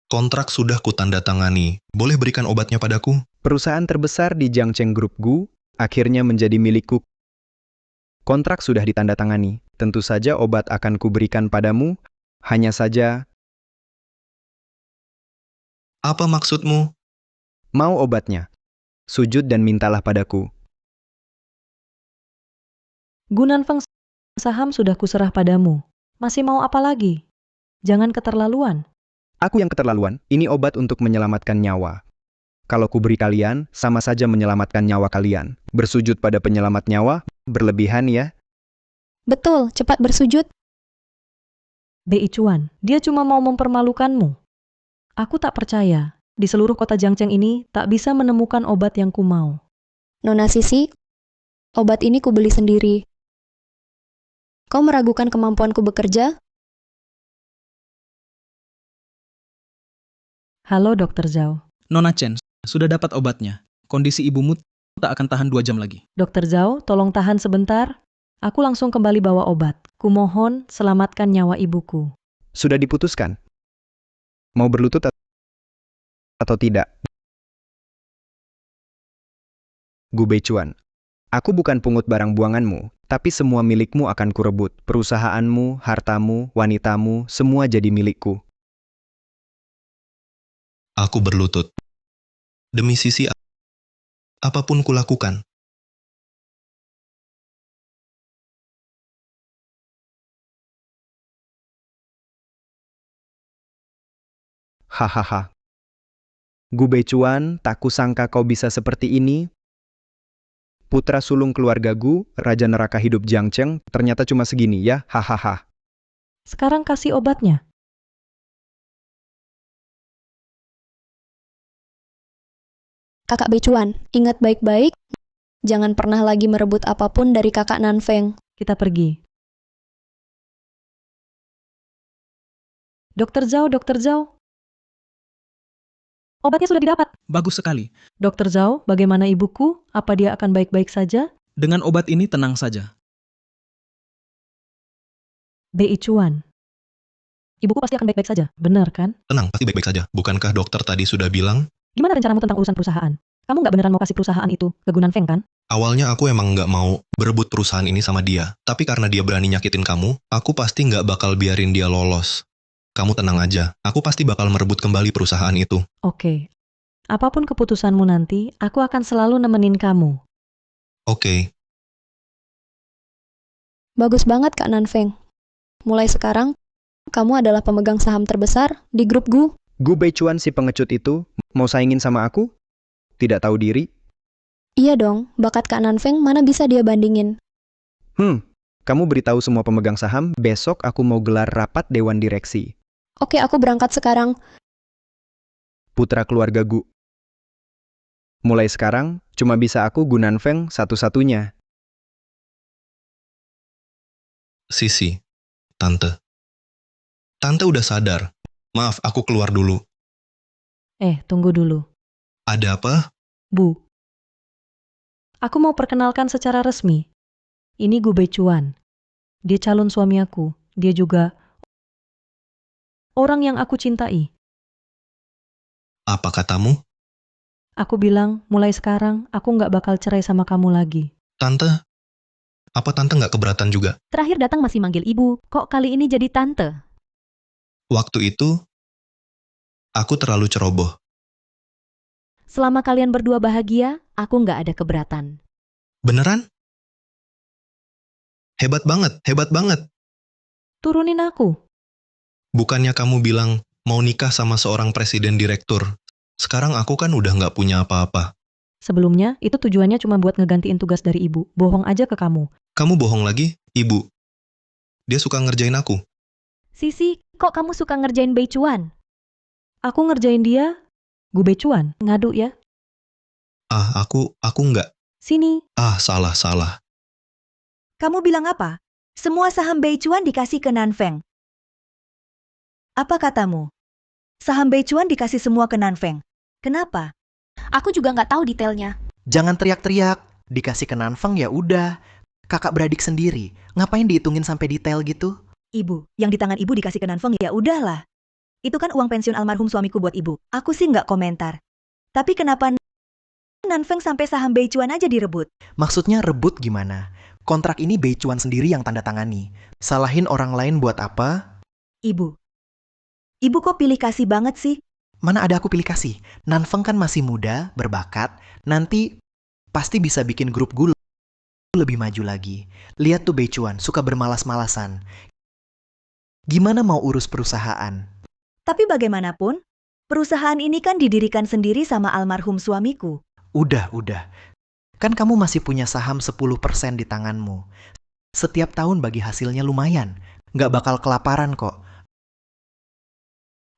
Kontrak sudah kutandatangani. Boleh berikan obatnya padaku? Perusahaan terbesar di Jiangcheng Group Gu akhirnya menjadi milikku. Kontrak sudah ditandatangani. Tentu saja obat akan kuberikan padamu. Hanya saja, Apa maksudmu? mau obatnya. Sujud dan mintalah padaku. Gunanfeng, saham sudah kuserah padamu. Masih mau apa lagi? Jangan keterlaluan. Aku yang keterlaluan, ini obat untuk menyelamatkan nyawa. Kalau kuberi kalian, sama saja menyelamatkan nyawa kalian. Bersujud pada penyelamat nyawa, berlebihan ya. Betul, cepat bersujud. Bei Chuan, dia cuma mau mempermalukanmu. Aku tak percaya. Di seluruh kota Jiangcheng ini tak bisa menemukan obat yang ku mau. Nona Sisi, obat ini kubeli sendiri. Kau meragukan kemampuanku bekerja? Halo Dokter Zhao. Nona Chen, sudah dapat obatnya. Kondisi ibumu tak akan tahan 2 jam lagi. Dokter Zhao, tolong tahan sebentar. Aku langsung kembali bawa obat. Kumohon selamatkan nyawa ibuku. Sudah diputuskan. Mau berlutut atau tidak? Gu Beichuan, aku bukan pungut barang buanganmu, tapi semua milikmu akan kurebut. Perusahaanmu, hartamu, wanitamu, semua jadi milikku. Aku berlutut. Demi Sisi, apapun kulakukan. Hahaha. Gu Beichuan, tak kusangka kau bisa seperti ini. Putra sulung keluarga Gu, Raja Neraka Hidup Jiangcheng, ternyata cuma segini ya, hahaha. Sekarang kasih obatnya. Kakak Beichuan, ingat baik-baik, jangan pernah lagi merebut apapun dari kakak Nanfeng. Kita pergi. Dokter Zhao, Dokter Zhao. Obatnya sudah didapat. Bagus sekali. Dokter Zhao, bagaimana ibuku? Apa dia akan baik-baik saja? Dengan obat ini tenang saja. Bei Chuan. Ibuku pasti akan baik-baik saja, benar kan? Tenang, pasti baik-baik saja. Bukankah dokter tadi sudah bilang? Gimana rencanamu tentang urusan perusahaan? Kamu nggak beneran mau kasih perusahaan itu ke Gunanfeng kan? Awalnya aku emang nggak mau berebut perusahaan ini sama dia. Tapi karena dia berani nyakitin kamu, aku pasti nggak bakal biarin dia lolos. Kamu tenang aja, aku pasti bakal merebut kembali perusahaan itu. Oke. Apapun keputusanmu nanti, aku akan selalu nemenin kamu. Oke. Bagus banget Kak Nanfeng. Mulai sekarang, kamu adalah pemegang saham terbesar di grup Gu. Gu Beichuan si pengecut itu, mau saingin sama aku? Tidak tahu diri? Iya dong, bakat Kak Nanfeng mana bisa dia bandingin. Kamu beritahu semua pemegang saham, besok aku mau gelar rapat dewan direksi. Oke, aku berangkat sekarang. Putra keluarga Gu. Mulai sekarang, cuma bisa aku Gunanfeng satu-satunya. Sisi, Tante. Tante udah sadar. Maaf, aku keluar dulu. Tunggu dulu. Ada apa? Bu. Aku mau perkenalkan secara resmi. Ini Gu Beichuan. Dia calon suami aku. Dia juga orang yang aku cintai. Apa katamu? Aku bilang, mulai sekarang aku nggak bakal cerai sama kamu lagi. Tante? Apa Tante nggak keberatan juga? Terakhir datang masih manggil ibu, kok kali ini jadi tante? Waktu itu, aku terlalu ceroboh. Selama kalian berdua bahagia, aku nggak ada keberatan. Beneran? Hebat banget, hebat banget. Turunin aku. Bukannya kamu bilang mau nikah sama seorang presiden direktur. Sekarang aku kan udah nggak punya apa-apa. Sebelumnya, itu tujuannya cuma buat ngegantiin tugas dari ibu. Bohong aja ke kamu. Kamu bohong lagi, Ibu. Dia suka ngerjain aku. Sisi, kok kamu suka ngerjain Beichuan? Aku ngerjain dia. Gu Beichuan, ngadu ya. Aku nggak. Sini. Salah. Kamu bilang apa? Semua saham Beichuan dikasih ke Nanfeng. Apa katamu? Saham Beichuan dikasih semua ke Nanfeng. Kenapa? Aku juga nggak tahu detailnya. Jangan teriak-teriak. Dikasih ke Nanfeng ya udah. Kakak beradik sendiri. Ngapain dihitungin sampai detail gitu? Ibu, yang di tangan ibu dikasih ke Nanfeng ya udahlah. Itu kan uang pensiun almarhum suamiku buat ibu. Aku sih nggak komentar. Tapi kenapa Nanfeng sampai saham Beicuan aja direbut? Maksudnya rebut gimana? Kontrak ini Beicuan sendiri yang tanda tangani. Salahin orang lain buat apa? Ibu. Ibu kok pilih kasih banget sih? Mana ada aku pilih kasih. Nanfeng kan masih muda, berbakat. Nanti pasti bisa bikin grup gue lebih maju lagi. Lihat tuh Beicuan, suka bermalas-malasan. Gimana mau urus perusahaan? Tapi bagaimanapun, perusahaan ini kan didirikan sendiri sama almarhum suamiku. Udah. Kan kamu masih punya saham 10% di tanganmu. Setiap tahun bagi hasilnya lumayan. Nggak bakal kelaparan kok.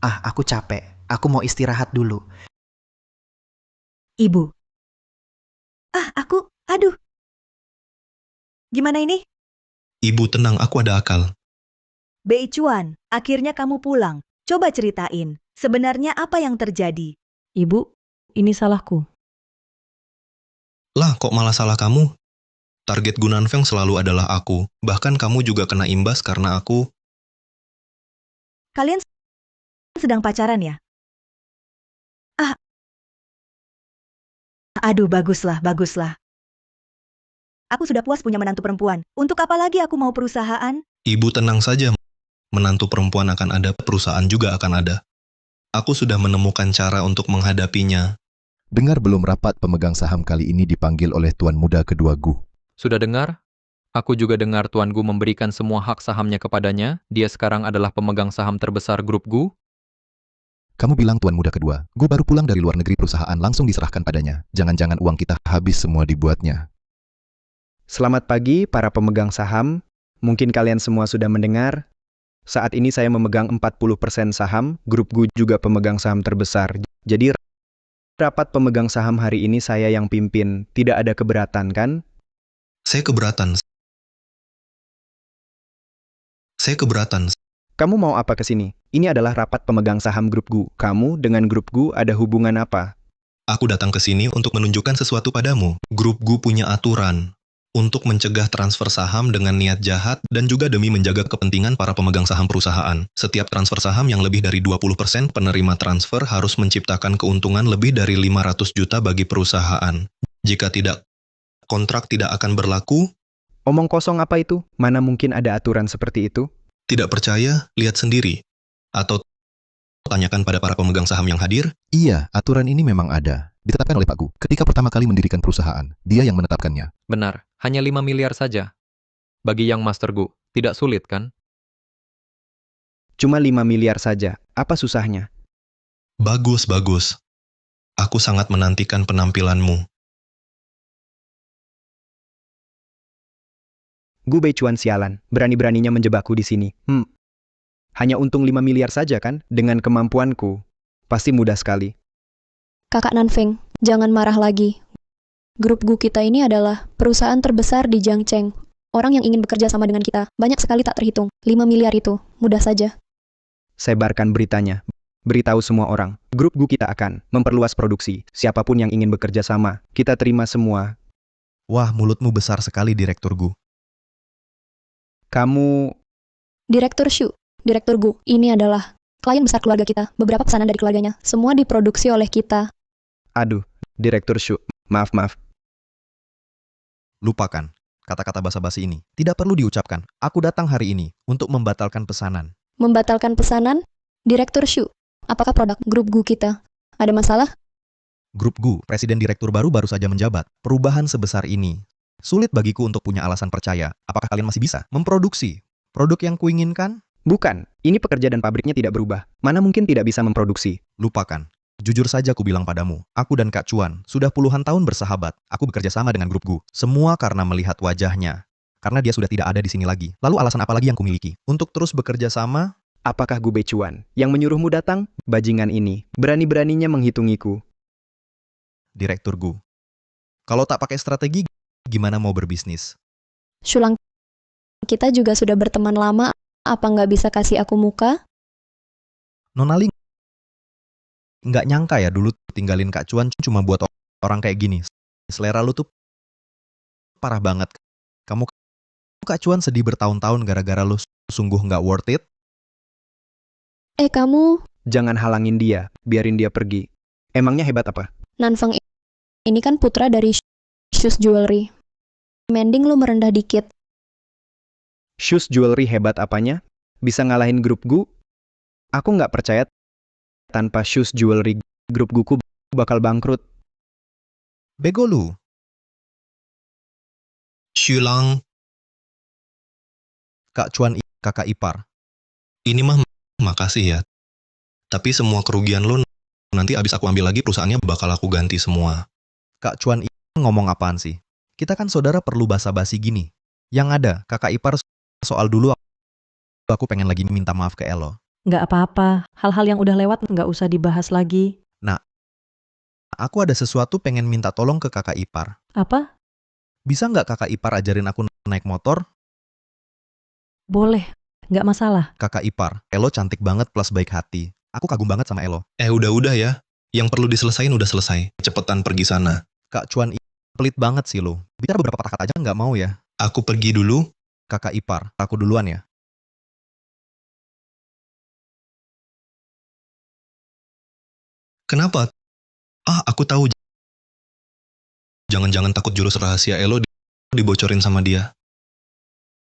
Aku capek. Aku mau istirahat dulu. Ibu. Aduh. Gimana ini? Ibu tenang, aku ada akal. Beicuan, akhirnya kamu pulang. Coba ceritain, sebenarnya apa yang terjadi? Ibu, ini salahku. Lah, kok malah salah kamu? Target Gunanfeng selalu adalah aku. Bahkan kamu juga kena imbas karena aku. Kalian sedang pacaran ya? Aduh, baguslah. Aku sudah puas punya menantu perempuan. Untuk apa lagi aku mau perusahaan? Ibu tenang saja. Menantu perempuan akan ada, perusahaan juga akan ada. Aku sudah menemukan cara untuk menghadapinya. Dengar belum rapat pemegang saham kali ini dipanggil oleh Tuan Muda kedua Gu. Sudah dengar? Aku juga dengar Tuan Gu memberikan semua hak sahamnya kepadanya. Dia sekarang adalah pemegang saham terbesar grup Gu. Kamu bilang Tuan Muda kedua, Gu baru pulang dari luar negeri, perusahaan langsung diserahkan padanya. Jangan-jangan uang kita habis semua dibuatnya. Selamat pagi para pemegang saham. Mungkin kalian semua sudah mendengar. Saat ini saya memegang 40% saham, grup Gu juga pemegang saham terbesar. Jadi rapat pemegang saham hari ini saya yang pimpin. Tidak ada keberatan kan? Saya keberatan. Kamu mau apa ke sini? Ini adalah rapat pemegang saham grup Gu. Kamu dengan grup Gu ada hubungan apa? Aku datang ke sini untuk menunjukkan sesuatu padamu. Grup Gu punya aturan untuk mencegah transfer saham dengan niat jahat dan juga demi menjaga kepentingan para pemegang saham perusahaan. Setiap transfer saham yang lebih dari 20% penerima transfer harus menciptakan keuntungan lebih dari 500 juta bagi perusahaan. Jika tidak, kontrak tidak akan berlaku. Omong kosong apa itu? Mana mungkin ada aturan seperti itu? Tidak percaya? Lihat sendiri. Atau tanyakan pada para pemegang saham yang hadir. Iya, aturan ini memang ada. Ditetapkan oleh Pak Gu ketika pertama kali mendirikan perusahaan. Dia yang menetapkannya. Benar, hanya 5 miliar saja. Bagi yang Master Gu, tidak sulit kan? Cuma 5 miliar saja. Apa susahnya? Bagus. Aku sangat menantikan penampilanmu. Gu Beicuan sialan, berani-beraninya menjebakku di sini. Hanya untung 5 miliar saja kan? Dengan kemampuanku, pasti mudah sekali. Kakak Nanfeng, jangan marah lagi. Grup Gu kita ini adalah perusahaan terbesar di Jiangcheng. Orang yang ingin bekerja sama dengan kita, banyak sekali tak terhitung. 5 miliar itu, mudah saja. Sebarkan beritanya. Beritahu semua orang, grup Gu kita akan memperluas produksi. Siapapun yang ingin bekerja sama, kita terima semua. Wah, mulutmu besar sekali, Direktur Gu. Kamu... Direktur Gu, ini adalah klien besar keluarga kita. Beberapa pesanan dari keluarganya, semua diproduksi oleh kita. Aduh, Direktur Shu, maaf. Lupakan. Kata-kata basa-basi ini tidak perlu diucapkan. Aku datang hari ini untuk membatalkan pesanan. Membatalkan pesanan? Direktur Shu, apakah produk grup Gu kita ada masalah? Grup Gu, presiden direktur baru saja menjabat. Perubahan sebesar ini. Sulit bagiku untuk punya alasan percaya. Apakah kalian masih bisa memproduksi produk yang kuinginkan? Bukan, ini pekerja dan pabriknya tidak berubah. Mana mungkin tidak bisa memproduksi? Lupakan. Jujur saja ku bilang padamu, aku dan Kak Chuan sudah puluhan tahun bersahabat. Aku bekerja sama dengan grup Gu. Semua karena melihat wajahnya. Karena dia sudah tidak ada di sini lagi. Lalu alasan apa lagi yang kumiliki? Untuk terus bekerja sama? Apakah Gu Beicuan yang menyuruhmu datang? Bajingan ini, berani-beraninya menghitungiku. Direktur Gu. Kalau tak pakai strategi, gimana mau berbisnis? Shulang, kita juga sudah berteman lama. Apa nggak bisa kasih aku muka? Nona Ling nggak nyangka ya dulu tinggalin Kak Chuan cuma buat orang kayak gini. Selera lu tuh parah banget. Kamu Kak Chuan sedih bertahun-tahun gara-gara lu sungguh nggak worth it. Kamu Jangan halangin dia, biarin dia pergi. Emangnya hebat apa? Nanfeng ini kan putra dari Shoes Jewelry. Mending lu merendah dikit. Shoes Jewelry hebat apanya? Bisa ngalahin grup Gu? Aku nggak percaya tanpa Shoes Jewelry grup Guku bakal bangkrut. Bego lu. Shulang, Kak Chuan, kakak ipar. ini mah makasih ya. Tapi semua kerugian lo nanti abis aku ambil lagi perusahaannya bakal aku ganti semua. Kak Chuan, ngomong apaan sih? Kita kan saudara, perlu basa-basi gini. Yang ada, kakak ipar, soal dulu aku pengen lagi minta maaf ke Elo. Nggak apa-apa, hal-hal yang udah lewat nggak usah dibahas lagi. Nah, aku ada sesuatu pengen minta tolong ke kakak ipar. Apa? Bisa nggak kakak ipar ajarin aku naik motor? Boleh, nggak masalah. Kakak ipar, Elo cantik banget plus baik hati. Aku kagum banget sama Elo. Udah ya. Yang perlu diselesain udah selesai. Cepetan pergi sana. Kak Chuan, pelit banget sih lo. Bicara beberapa patah kata aja nggak mau ya. Aku pergi dulu. Kakak ipar, aku duluan ya. Kenapa? Aku tahu. Jangan-jangan takut jurus rahasia Elo dibocorin sama dia.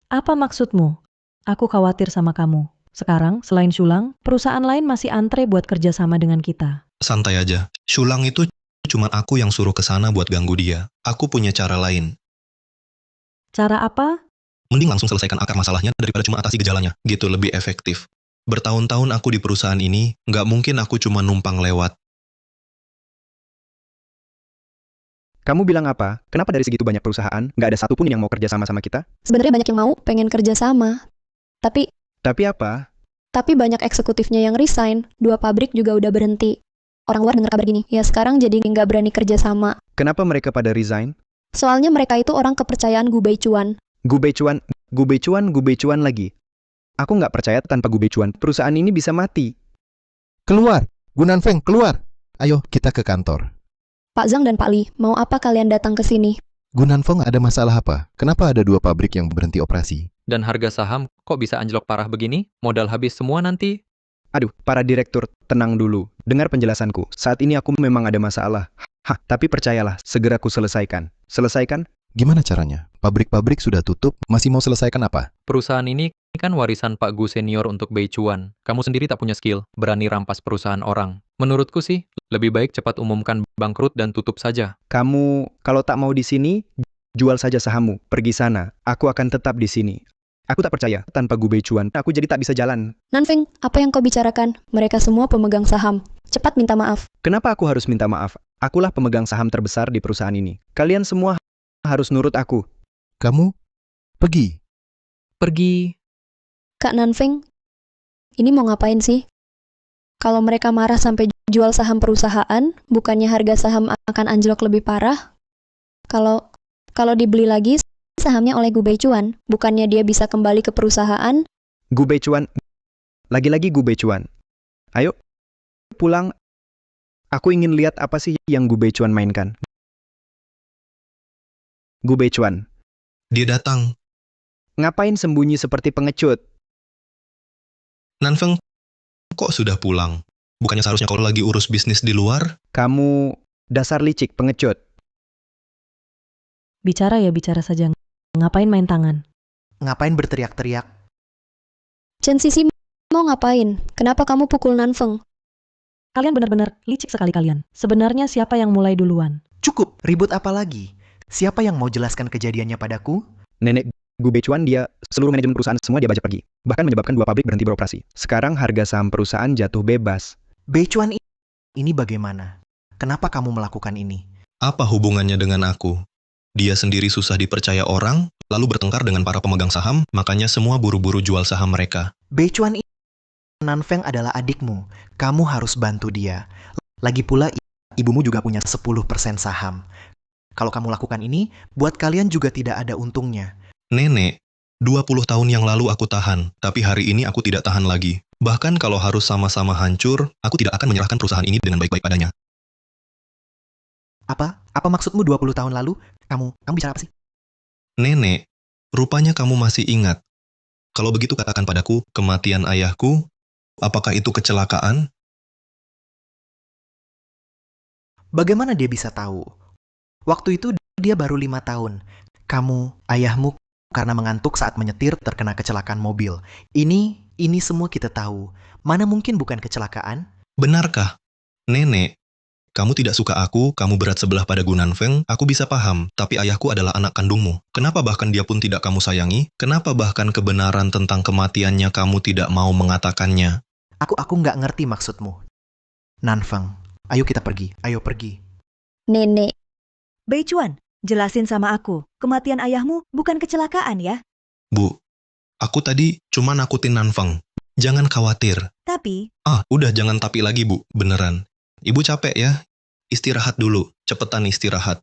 Apa maksudmu? Aku khawatir sama kamu. Sekarang, selain Shulang, perusahaan lain masih antre buat kerjasama dengan kita. Santai aja. Shulang itu cuma aku yang suruh ke sana buat ganggu dia. Aku punya cara lain. Cara apa? Mending langsung selesaikan akar masalahnya daripada cuma atasi gejalanya. Gitu lebih efektif. Bertahun-tahun aku di perusahaan ini, nggak mungkin aku cuma numpang lewat. Kamu bilang apa? Kenapa dari segitu banyak perusahaan, nggak ada satupun yang mau kerja sama kita? Sebenarnya banyak yang mau, pengen kerja sama. Tapi Tapi apa? banyak eksekutifnya yang resign. 2 pabrik juga udah berhenti. Orang luar dengar kabar gini, ya sekarang jadi nggak berani kerja sama. Kenapa mereka pada resign? Soalnya mereka itu orang kepercayaan Gu Beichuan. Gu Beichuan lagi. Aku nggak percaya tanpa Gu Beichuan, perusahaan ini bisa mati. Keluar! Gu Nanfeng, keluar! Ayo, kita ke kantor. Pak Zhang dan Pak Li, mau apa kalian datang ke sini? Gu Nanfeng, ada masalah apa? Kenapa ada 2 pabrik yang berhenti operasi? Dan harga saham kok bisa anjlok parah begini? Modal habis semua nanti. Aduh, para direktur, tenang dulu. Dengar penjelasanku. Saat ini aku memang ada masalah. Tapi percayalah, segera ku selesaikan. Selesaikan? Gimana caranya? Pabrik-pabrik sudah tutup, masih mau selesaikan apa? Perusahaan ini kan warisan Pak Gu senior untuk Beichuan. Kamu sendiri tak punya skill, berani rampas perusahaan orang. Menurutku sih, lebih baik cepat umumkan bangkrut dan tutup saja. Kamu, kalau tak mau di sini, jual saja sahammu. Pergi sana. Aku akan tetap di sini. Aku tak percaya, tanpa Gu Beichuan, aku jadi tak bisa jalan. Nanfeng, apa yang kau bicarakan? Mereka semua pemegang saham. Cepat minta maaf. Kenapa aku harus minta maaf? Akulah pemegang saham terbesar di perusahaan ini. Kalian semua harus nurut aku. Kamu? Pergi. Pergi. Kak Nanfeng, ini mau ngapain sih? Kalau mereka marah sampai jual saham perusahaan, bukannya harga saham akan anjlok lebih parah? Kalau dibeli lagi sahamnya oleh Gu Beichuan, bukannya dia bisa kembali ke perusahaan? Gu Beichuan. Lagi-lagi Gu Beichuan. Ayo, pulang. Aku ingin lihat apa sih yang Gu Beichuan mainkan. Gu Beichuan. Dia datang. Ngapain sembunyi seperti pengecut? Nanfeng, kok sudah pulang? Bukannya seharusnya kau lagi urus bisnis di luar? Kamu dasar licik, pengecut. Bicara ya bicara saja. Ngapain main tangan? Ngapain berteriak-teriak? Chen Sisi mau ngapain? Kenapa kamu pukul Nanfeng? Kalian benar-benar licik sekali kalian. Sebenarnya siapa yang mulai duluan? Cukup, ribut apa lagi? Siapa yang mau jelaskan kejadiannya padaku? Nenek Gu Beichuan, dia, seluruh manajemen perusahaan semua dia bajak pergi. Bahkan menyebabkan 2 pabrik berhenti beroperasi. Sekarang harga saham perusahaan jatuh bebas. Beichuan ini bagaimana? Kenapa kamu melakukan ini? Apa hubungannya dengan aku? Dia sendiri susah dipercaya orang, lalu bertengkar dengan para pemegang saham, makanya semua buru-buru jual saham mereka. Beichuan ini, Nanfeng adalah adikmu. Kamu harus bantu dia. Lagi pula, ibumu juga punya 10% saham. Kalau kamu lakukan ini, buat kalian juga tidak ada untungnya. Nenek, 20 tahun yang lalu aku tahan, tapi hari ini aku tidak tahan lagi. Bahkan kalau harus sama-sama hancur, aku tidak akan menyerahkan perusahaan ini dengan baik-baik padanya. Apa? Apa maksudmu 20 tahun lalu? Kamu bicara apa sih? Nenek, rupanya kamu masih ingat. Kalau begitu katakan padaku, kematian ayahku, apakah itu kecelakaan? Bagaimana dia bisa tahu? Waktu itu dia baru 5 tahun. Kamu, ayahmu, karena mengantuk saat menyetir terkena kecelakaan mobil. Ini semua kita tahu. Mana mungkin bukan kecelakaan? Benarkah? Nenek, kamu tidak suka aku, kamu berat sebelah pada Gunanfeng, aku bisa paham. Tapi ayahku adalah anak kandungmu. Kenapa bahkan dia pun tidak kamu sayangi? Kenapa bahkan kebenaran tentang kematiannya kamu tidak mau mengatakannya? Aku nggak ngerti maksudmu. Nanfeng, ayo kita pergi. Ayo pergi. Nenek, Beichuan, jelasin sama aku. Kematian ayahmu bukan kecelakaan ya? Bu, aku tadi cuma nakutin Nanfeng. Jangan khawatir. Tapi, Udah jangan tapi lagi, Bu. Beneran. Ibu capek ya? Istirahat dulu. Cepetan istirahat.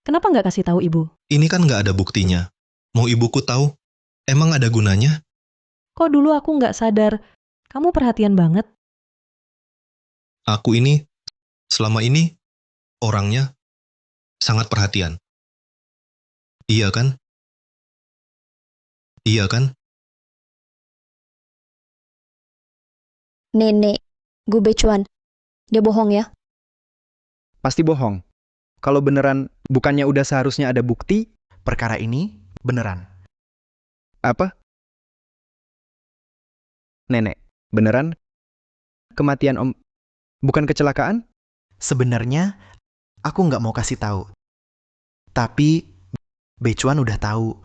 Kenapa nggak kasih tahu ibu? Ini kan nggak ada buktinya. Mau ibuku tahu? Emang ada gunanya? Kok dulu aku nggak sadar? Kamu perhatian banget. Aku ini, selama ini, orangnya sangat perhatian. Iya kan? Iya kan? nenek, Gu Beichuan. Dia bohong ya? Pasti bohong. Kalau beneran, bukannya udah seharusnya ada bukti? Perkara ini beneran. Apa? Nenek, beneran? Kematian Om bukan kecelakaan? Sebenarnya, aku nggak mau kasih tahu. Tapi, Beichuan udah tahu.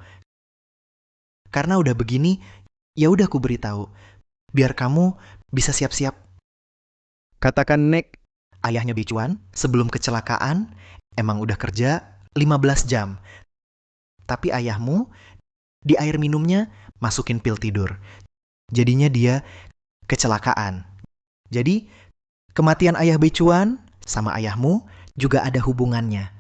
Karena udah begini, ya udah aku beritahu. Biar kamu bisa siap-siap. Katakan Nek, Ayahnya Beichuan, sebelum kecelakaan, emang udah kerja 15 jam. Tapi ayahmu, di air minumnya masukin pil tidur. Jadinya dia kecelakaan. Jadi, kematian ayah Beichuan sama ayahmu juga ada hubungannya.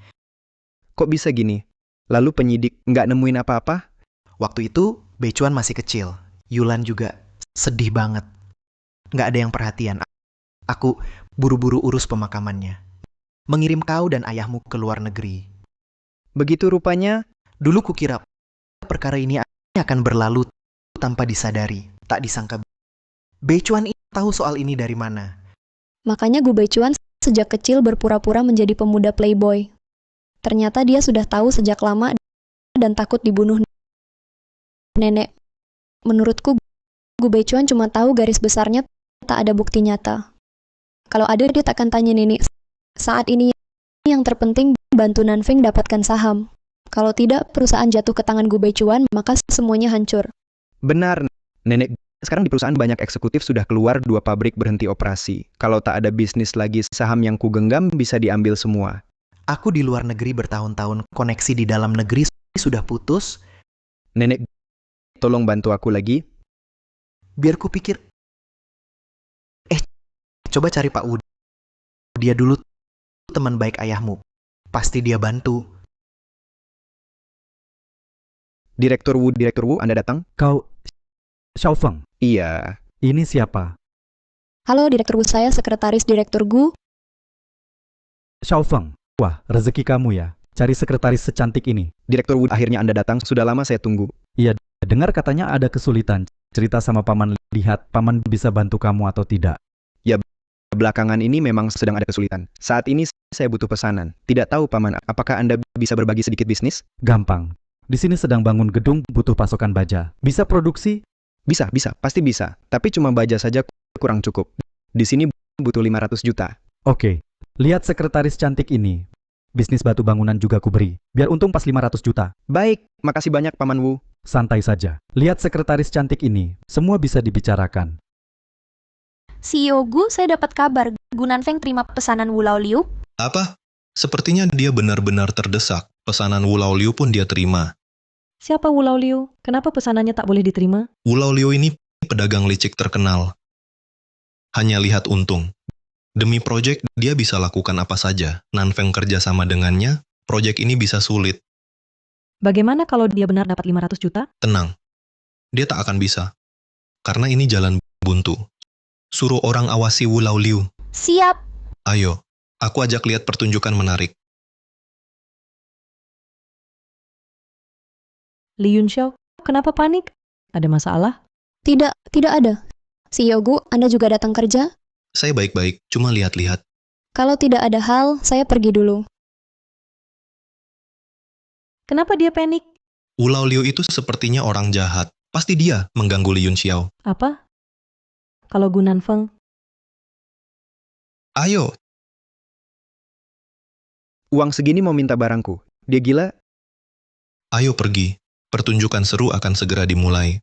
kok bisa gini? Lalu penyidik nggak nemuin apa-apa? Waktu itu, Beichuan masih kecil. Yulan juga sedih banget. Nggak ada yang perhatian. Aku buru-buru urus pemakamannya. Mengirim kau dan ayahmu ke luar negeri. Begitu rupanya, Dulu kukira perkara ini akan berlalu tanpa disadari. Tak disangka Beichuan ini tahu soal ini dari mana. Makanya Gu Beichuan sejak kecil berpura-pura menjadi pemuda playboy. Ternyata dia sudah tahu sejak lama dan takut dibunuh nenek. Menurutku, Gu Beichuan cuma tahu garis besarnya, tak ada bukti nyata. Kalau ada, dia takkan tanya nenek. Saat ini, yang terpenting bantu Nanfeng dapatkan saham. Kalau tidak, perusahaan jatuh ke tangan Gu Beichuan, maka semuanya hancur. benar, Nenek. Sekarang di perusahaan banyak eksekutif sudah keluar, 2 pabrik berhenti operasi. Kalau tak ada bisnis lagi, saham yang ku genggam bisa diambil semua. Aku di luar negeri bertahun-tahun, koneksi di dalam negeri sudah putus. Nenek, tolong bantu aku lagi. Biar ku pikir. Coba cari Pak Wu. Dia dulu teman baik ayahmu. Pasti dia bantu. Direktur Wu, Anda datang? Kau, Xiaofeng, Iya. ini siapa? Halo, Direktur Wu, saya Sekretaris Direktur Gu. Xiaofeng, wah, rezeki kamu ya. Cari sekretaris secantik ini. Direktur Wu, akhirnya Anda datang. Sudah lama saya tunggu. Dengar katanya ada kesulitan. Cerita sama paman, lihat paman bisa bantu kamu atau tidak. Belakangan ini memang sedang ada kesulitan. Saat ini saya butuh pesanan. Tidak tahu Paman, apakah Anda bisa berbagi sedikit bisnis? Gampang. Di sini sedang bangun gedung, butuh pasokan baja. Bisa produksi? Bisa, pasti bisa. Tapi cuma baja saja kurang cukup. Di sini butuh 500 juta. Oke. Lihat sekretaris cantik ini. Bisnis batu bangunan juga kuberi. Biar untung pas 500 juta. Baik, makasih banyak Paman Wu. Santai saja. Lihat sekretaris cantik ini. Semua bisa dibicarakan. CEO Gu, saya dapat kabar Gu Nanfeng terima pesanan Wu Laoliu. Apa? Sepertinya dia benar-benar terdesak. Pesanan Wu Laoliu pun dia terima. Siapa Wu Laoliu? Kenapa pesanannya tak boleh diterima? Wu Laoliu ini pedagang licik terkenal. Hanya lihat untung. Demi proyek, dia bisa lakukan apa saja. Nanfeng kerja sama dengannya, proyek ini bisa sulit. Bagaimana kalau dia benar dapat 500 juta? Tenang. Dia tak akan bisa. Karena ini jalan buntu. Suruh orang awasi Wu Laoliu. Siap. Ayo, aku ajak lihat pertunjukan menarik. Li Yunxiao, kenapa panik? Ada masalah? Tidak ada. CEO Gu, Anda juga datang kerja? Saya baik-baik, cuma lihat-lihat. Kalau tidak ada hal, saya pergi dulu. Kenapa dia panik? Ulau Liu itu sepertinya orang jahat. Pasti dia mengganggu Li Yunxiao. Apa? Kalau Gu Nanfeng, Ayo, Uang segini mau minta barangku. Dia gila? ayo pergi. Pertunjukan seru akan segera dimulai.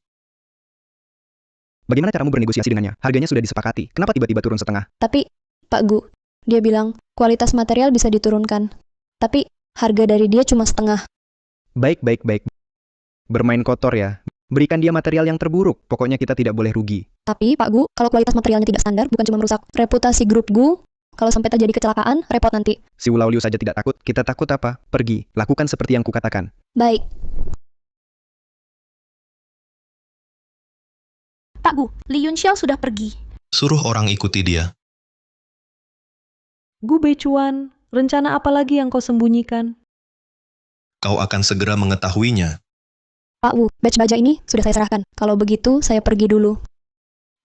Bagaimana caramu bernegosiasi dengannya? Harganya sudah disepakati. Kenapa tiba-tiba turun setengah? Tapi, Pak Gu, dia bilang kualitas material bisa diturunkan. Tapi, harga dari dia cuma setengah. Baik. Bermain kotor ya. Berikan dia material yang terburuk. Pokoknya kita tidak boleh rugi. Tapi, Pak Gu, kalau kualitas materialnya tidak standar, bukan cuma merusak reputasi grup Gu, kalau sampai terjadi kecelakaan, repot nanti. Si Ulau Liu saja tidak takut. Kita takut apa? Pergi. Lakukan seperti yang kukatakan. Baik. Pak Gu, Li Yunxiao sudah pergi. Suruh orang ikuti dia. Gu Beichuan, rencana apa lagi yang kau sembunyikan? Kau akan segera mengetahuinya. Pak Wu, batch baja ini sudah saya serahkan. Kalau begitu, saya pergi dulu.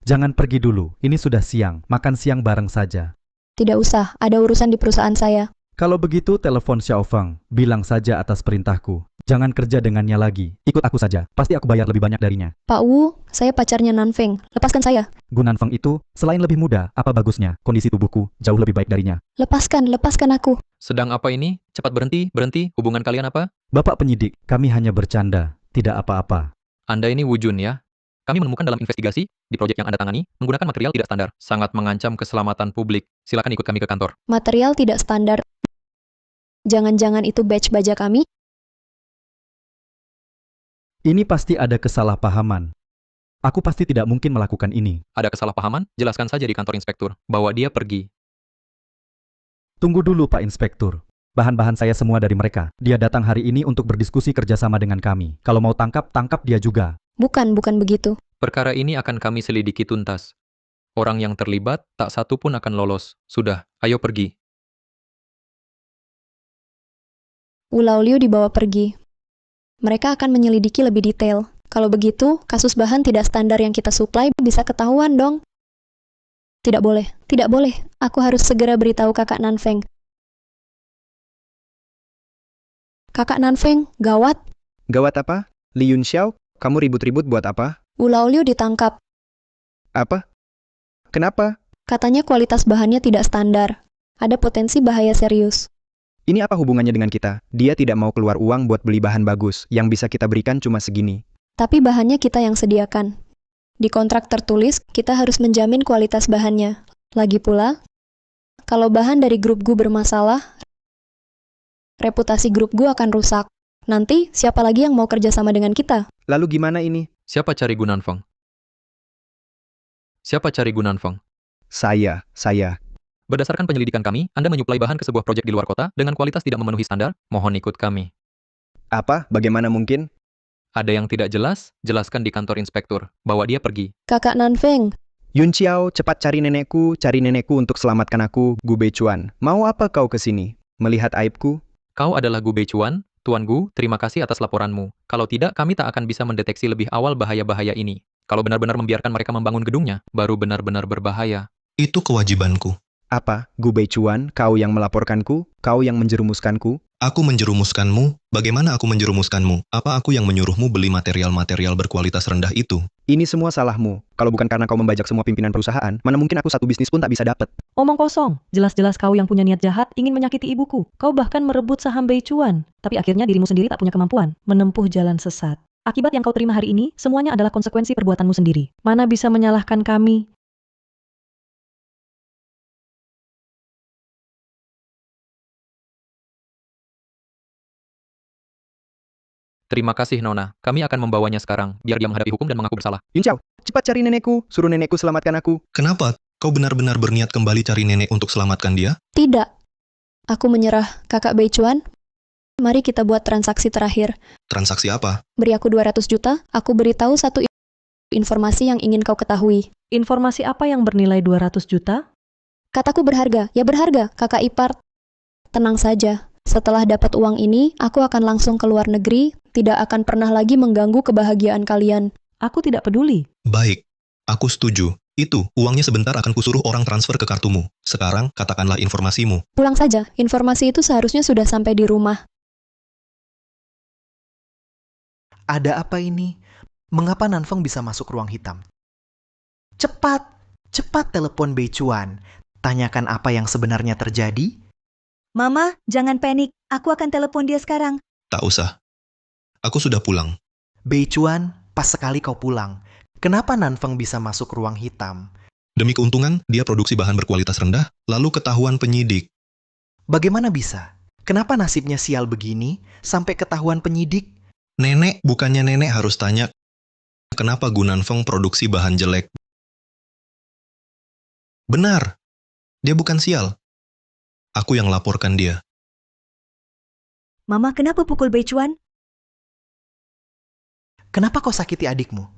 Jangan pergi dulu, ini sudah siang, makan siang bareng saja. Tidak usah, ada urusan di perusahaan saya. Kalau begitu, telepon Xiao Feng, bilang saja atas perintahku. Jangan kerja dengannya lagi, ikut aku saja, pasti aku bayar lebih banyak darinya. Pak Wu, saya pacarnya Nanfeng. Lepaskan saya. Gu Nanfeng itu, selain lebih muda, apa bagusnya? Kondisi tubuhku jauh lebih baik darinya. Lepaskan aku. Sedang apa ini? Cepat berhenti. Hubungan kalian apa? Bapak penyidik, kami hanya bercanda, tidak apa-apa. Anda ini Wujun ya? Kami menemukan dalam investigasi, di proyek yang Anda tangani, menggunakan material tidak standar. Sangat mengancam keselamatan publik. Silakan ikut kami ke kantor. Material tidak standar. Jangan-jangan itu batch baja kami? Ini pasti ada kesalahpahaman. Aku pasti tidak mungkin melakukan ini. Ada kesalahpahaman? Jelaskan saja di kantor inspektur. Bawa dia pergi. Tunggu dulu Pak Inspektur. Bahan-bahan saya semua dari mereka. Dia datang hari ini untuk berdiskusi kerjasama dengan kami. Kalau mau tangkap dia juga. Bukan begitu. Perkara ini akan kami selidiki tuntas. Orang yang terlibat, tak satu pun akan lolos. Sudah, ayo pergi. Ulau Liu dibawa pergi. Mereka akan menyelidiki lebih detail. Kalau begitu, kasus bahan tidak standar yang kita suplai bisa ketahuan dong. Tidak boleh. Aku harus segera beritahu kakak Nanfeng. Kakak Nanfeng, gawat. Gawat apa? Li Yunxiao, kamu ribut-ribut buat apa? Ulau Liu ditangkap. Apa? Kenapa? Katanya kualitas bahannya tidak standar. Ada potensi bahaya serius. Ini apa hubungannya dengan kita? Dia tidak mau keluar uang buat beli bahan bagus. Yang bisa kita berikan cuma segini. Tapi bahannya kita yang sediakan. Di kontrak tertulis, kita harus menjamin kualitas bahannya. Lagi pula, kalau bahan dari grup Gu bermasalah, reputasi grup Gu akan rusak. Nanti, siapa lagi yang mau kerjasama dengan kita? Lalu gimana ini? Siapa cari Gu Nanfeng? Saya. Berdasarkan penyelidikan kami, Anda menyuplai bahan ke sebuah proyek di luar kota dengan kualitas tidak memenuhi standar. Mohon ikut kami. Apa? Bagaimana mungkin? Ada yang tidak jelas? Jelaskan di kantor inspektur. Bawa dia pergi. Kakak Nanfeng. Yunxiao, cepat cari nenekku untuk selamatkan aku, Gu Beichuan. Mau apa kau ke sini? Melihat aibku? Kau adalah Gu Beichuan? Tuan Gu, terima kasih atas laporanmu. Kalau tidak, kami tak akan bisa mendeteksi lebih awal bahaya-bahaya ini. Kalau benar-benar membiarkan mereka membangun gedungnya, baru benar-benar berbahaya. Itu kewajibanku. Apa? Gu Beichuan, kau yang melaporkanku? Kau yang menjerumuskanku? Aku menjerumuskanmu? Bagaimana aku menjerumuskanmu? Apa aku yang menyuruhmu beli material-material berkualitas rendah itu? Ini semua salahmu. Kalau bukan karena kau membajak semua pimpinan perusahaan, mana mungkin aku satu bisnis pun tak bisa dapat. Omong kosong, jelas-jelas kau yang punya niat jahat ingin menyakiti ibuku. Kau bahkan merebut saham Beichuan. Tapi akhirnya dirimu sendiri tak punya kemampuan menempuh jalan sesat. Akibat yang kau terima hari ini, semuanya adalah konsekuensi perbuatanmu sendiri. Mana bisa menyalahkan kami? Terima kasih, Nona. Kami akan membawanya sekarang, biar dia menghadapi hukum dan mengaku bersalah. Yunxiao, cepat cari nenekku. Suruh nenekku selamatkan aku. Kenapa? Kau benar-benar berniat kembali cari nenek untuk selamatkan dia? Tidak. Aku menyerah, kakak Beichuan. Mari kita buat transaksi terakhir. Transaksi apa? Beri aku 200 juta, aku beritahu satu informasi yang ingin kau ketahui. Informasi apa yang bernilai 200 juta? Kataku berharga, ya berharga, kakak ipar. Tenang saja. Setelah dapat uang ini, aku akan langsung ke luar negeri, tidak akan pernah lagi mengganggu kebahagiaan kalian. Aku tidak peduli. Baik, aku setuju. Itu, uangnya sebentar akan kusuruh orang transfer ke kartumu. Sekarang, katakanlah informasimu. Pulang saja, informasi itu seharusnya sudah sampai di rumah. Ada apa ini? Mengapa Nanfeng bisa masuk ruang hitam? Cepat, cepat telepon Bei Chuan. Tanyakan apa yang sebenarnya terjadi. Mama, jangan panik. Aku akan telepon dia sekarang. Tak usah. Aku sudah pulang. Bei Chuan, pas sekali kau pulang. Kenapa Nanfeng bisa masuk ruang hitam? Demi keuntungan, dia produksi bahan berkualitas rendah, lalu ketahuan penyidik. Bagaimana bisa? Kenapa nasibnya sial begini sampai ketahuan penyidik? Nenek, bukannya nenek harus tanya, kenapa Gu Nanfeng produksi bahan jelek? Benar, dia bukan sial. Aku yang laporkan dia. Mama, kenapa pukul Bei Chuan? Kenapa kau sakiti adikmu?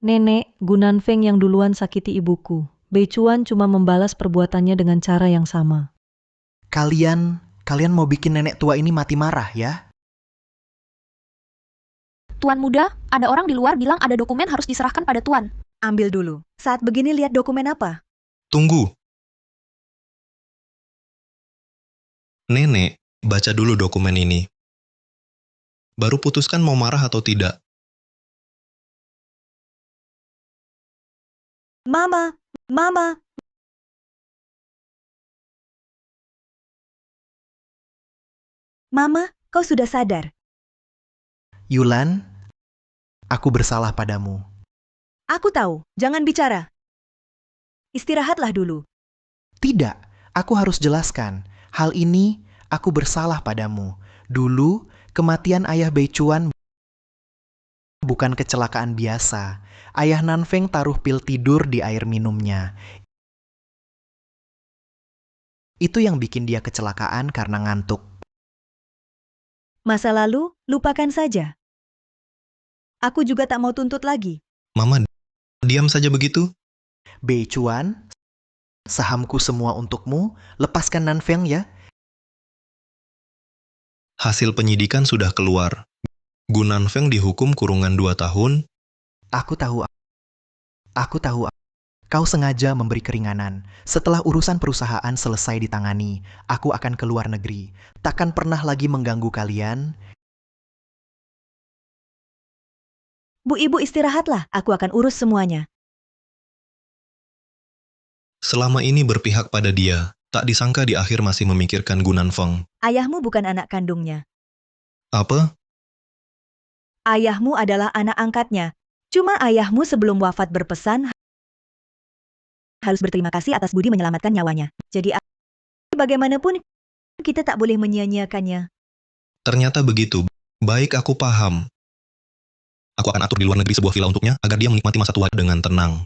Nenek, Gu Nanfeng yang duluan sakiti ibuku. Bei Chuan cuma membalas perbuatannya dengan cara yang sama. Kalian mau bikin nenek tua ini mati marah ya? Tuan muda, ada orang di luar bilang ada dokumen harus diserahkan pada tuan. Ambil dulu. Saat begini lihat dokumen apa? Tunggu. Nenek, baca dulu dokumen ini. Baru putuskan mau marah atau tidak. Mama, Mama. Mama, kau sudah sadar. Yulan, aku bersalah padamu. Aku tahu, jangan bicara. Istirahatlah dulu. Tidak, aku harus jelaskan. Hal ini, aku bersalah padamu. Dulu, kematian ayah Bei Chuan bukan kecelakaan biasa. Ayah Nanfeng taruh pil tidur di air minumnya. Itu yang bikin dia kecelakaan karena ngantuk. Masa lalu, lupakan saja. Aku juga tak mau tuntut lagi. Mama, diam saja begitu? Bei Chuan, sahamku semua untukmu. Lepaskan Nanfeng ya. Hasil penyidikan sudah keluar. Gu Nanfeng dihukum kurungan 2 tahun. Aku tahu. Kau sengaja memberi keringanan. Setelah urusan perusahaan selesai ditangani, aku akan ke luar negeri. Takkan pernah lagi mengganggu kalian. Bu Ibu istirahatlah, aku akan urus semuanya. Selama ini berpihak pada dia, tak disangka di akhir masih memikirkan Gu Nanfeng. Ayahmu bukan anak kandungnya. Apa? Ayahmu adalah anak angkatnya. Cuma ayahmu sebelum wafat berpesan harus berterima kasih atas budi menyelamatkan nyawanya. Jadi bagaimanapun kita tak boleh menyia-nyiakannya. Ternyata begitu. Baik, aku paham. Aku akan atur di luar negeri sebuah villa untuknya agar dia menikmati masa tua dengan tenang.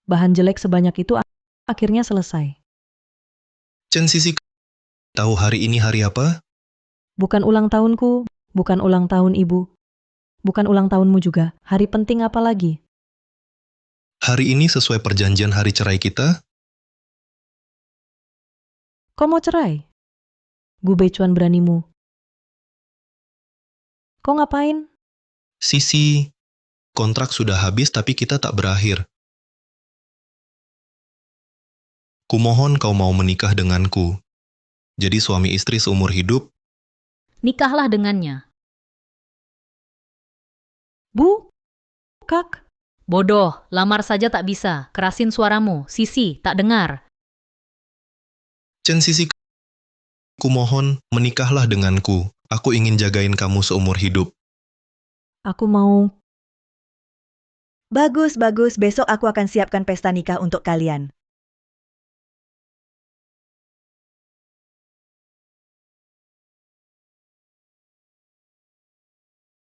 Bahan jelek sebanyak itu akhirnya selesai. Chen Sisi, tahu hari ini hari apa? Bukan ulang tahunku, bukan ulang tahun ibu. Bukan ulang tahunmu juga. Hari penting apa lagi? Hari ini sesuai perjanjian hari cerai kita? Kau mau cerai? Gu Bei Chuan beranimu. Kau ngapain? Sisi, kontrak sudah habis tapi kita tak berakhir. Kumohon kau mau menikah denganku. Jadi suami istri seumur hidup. Nikahlah dengannya. Bu, Kak. Bodoh, lamar saja tak bisa. Kerasin suaramu, Sisi, tak dengar. Chen Sisi, kumohon menikahlah denganku. Aku ingin jagain kamu seumur hidup. Aku mau. Bagus, bagus. Besok aku akan siapkan pesta nikah untuk kalian.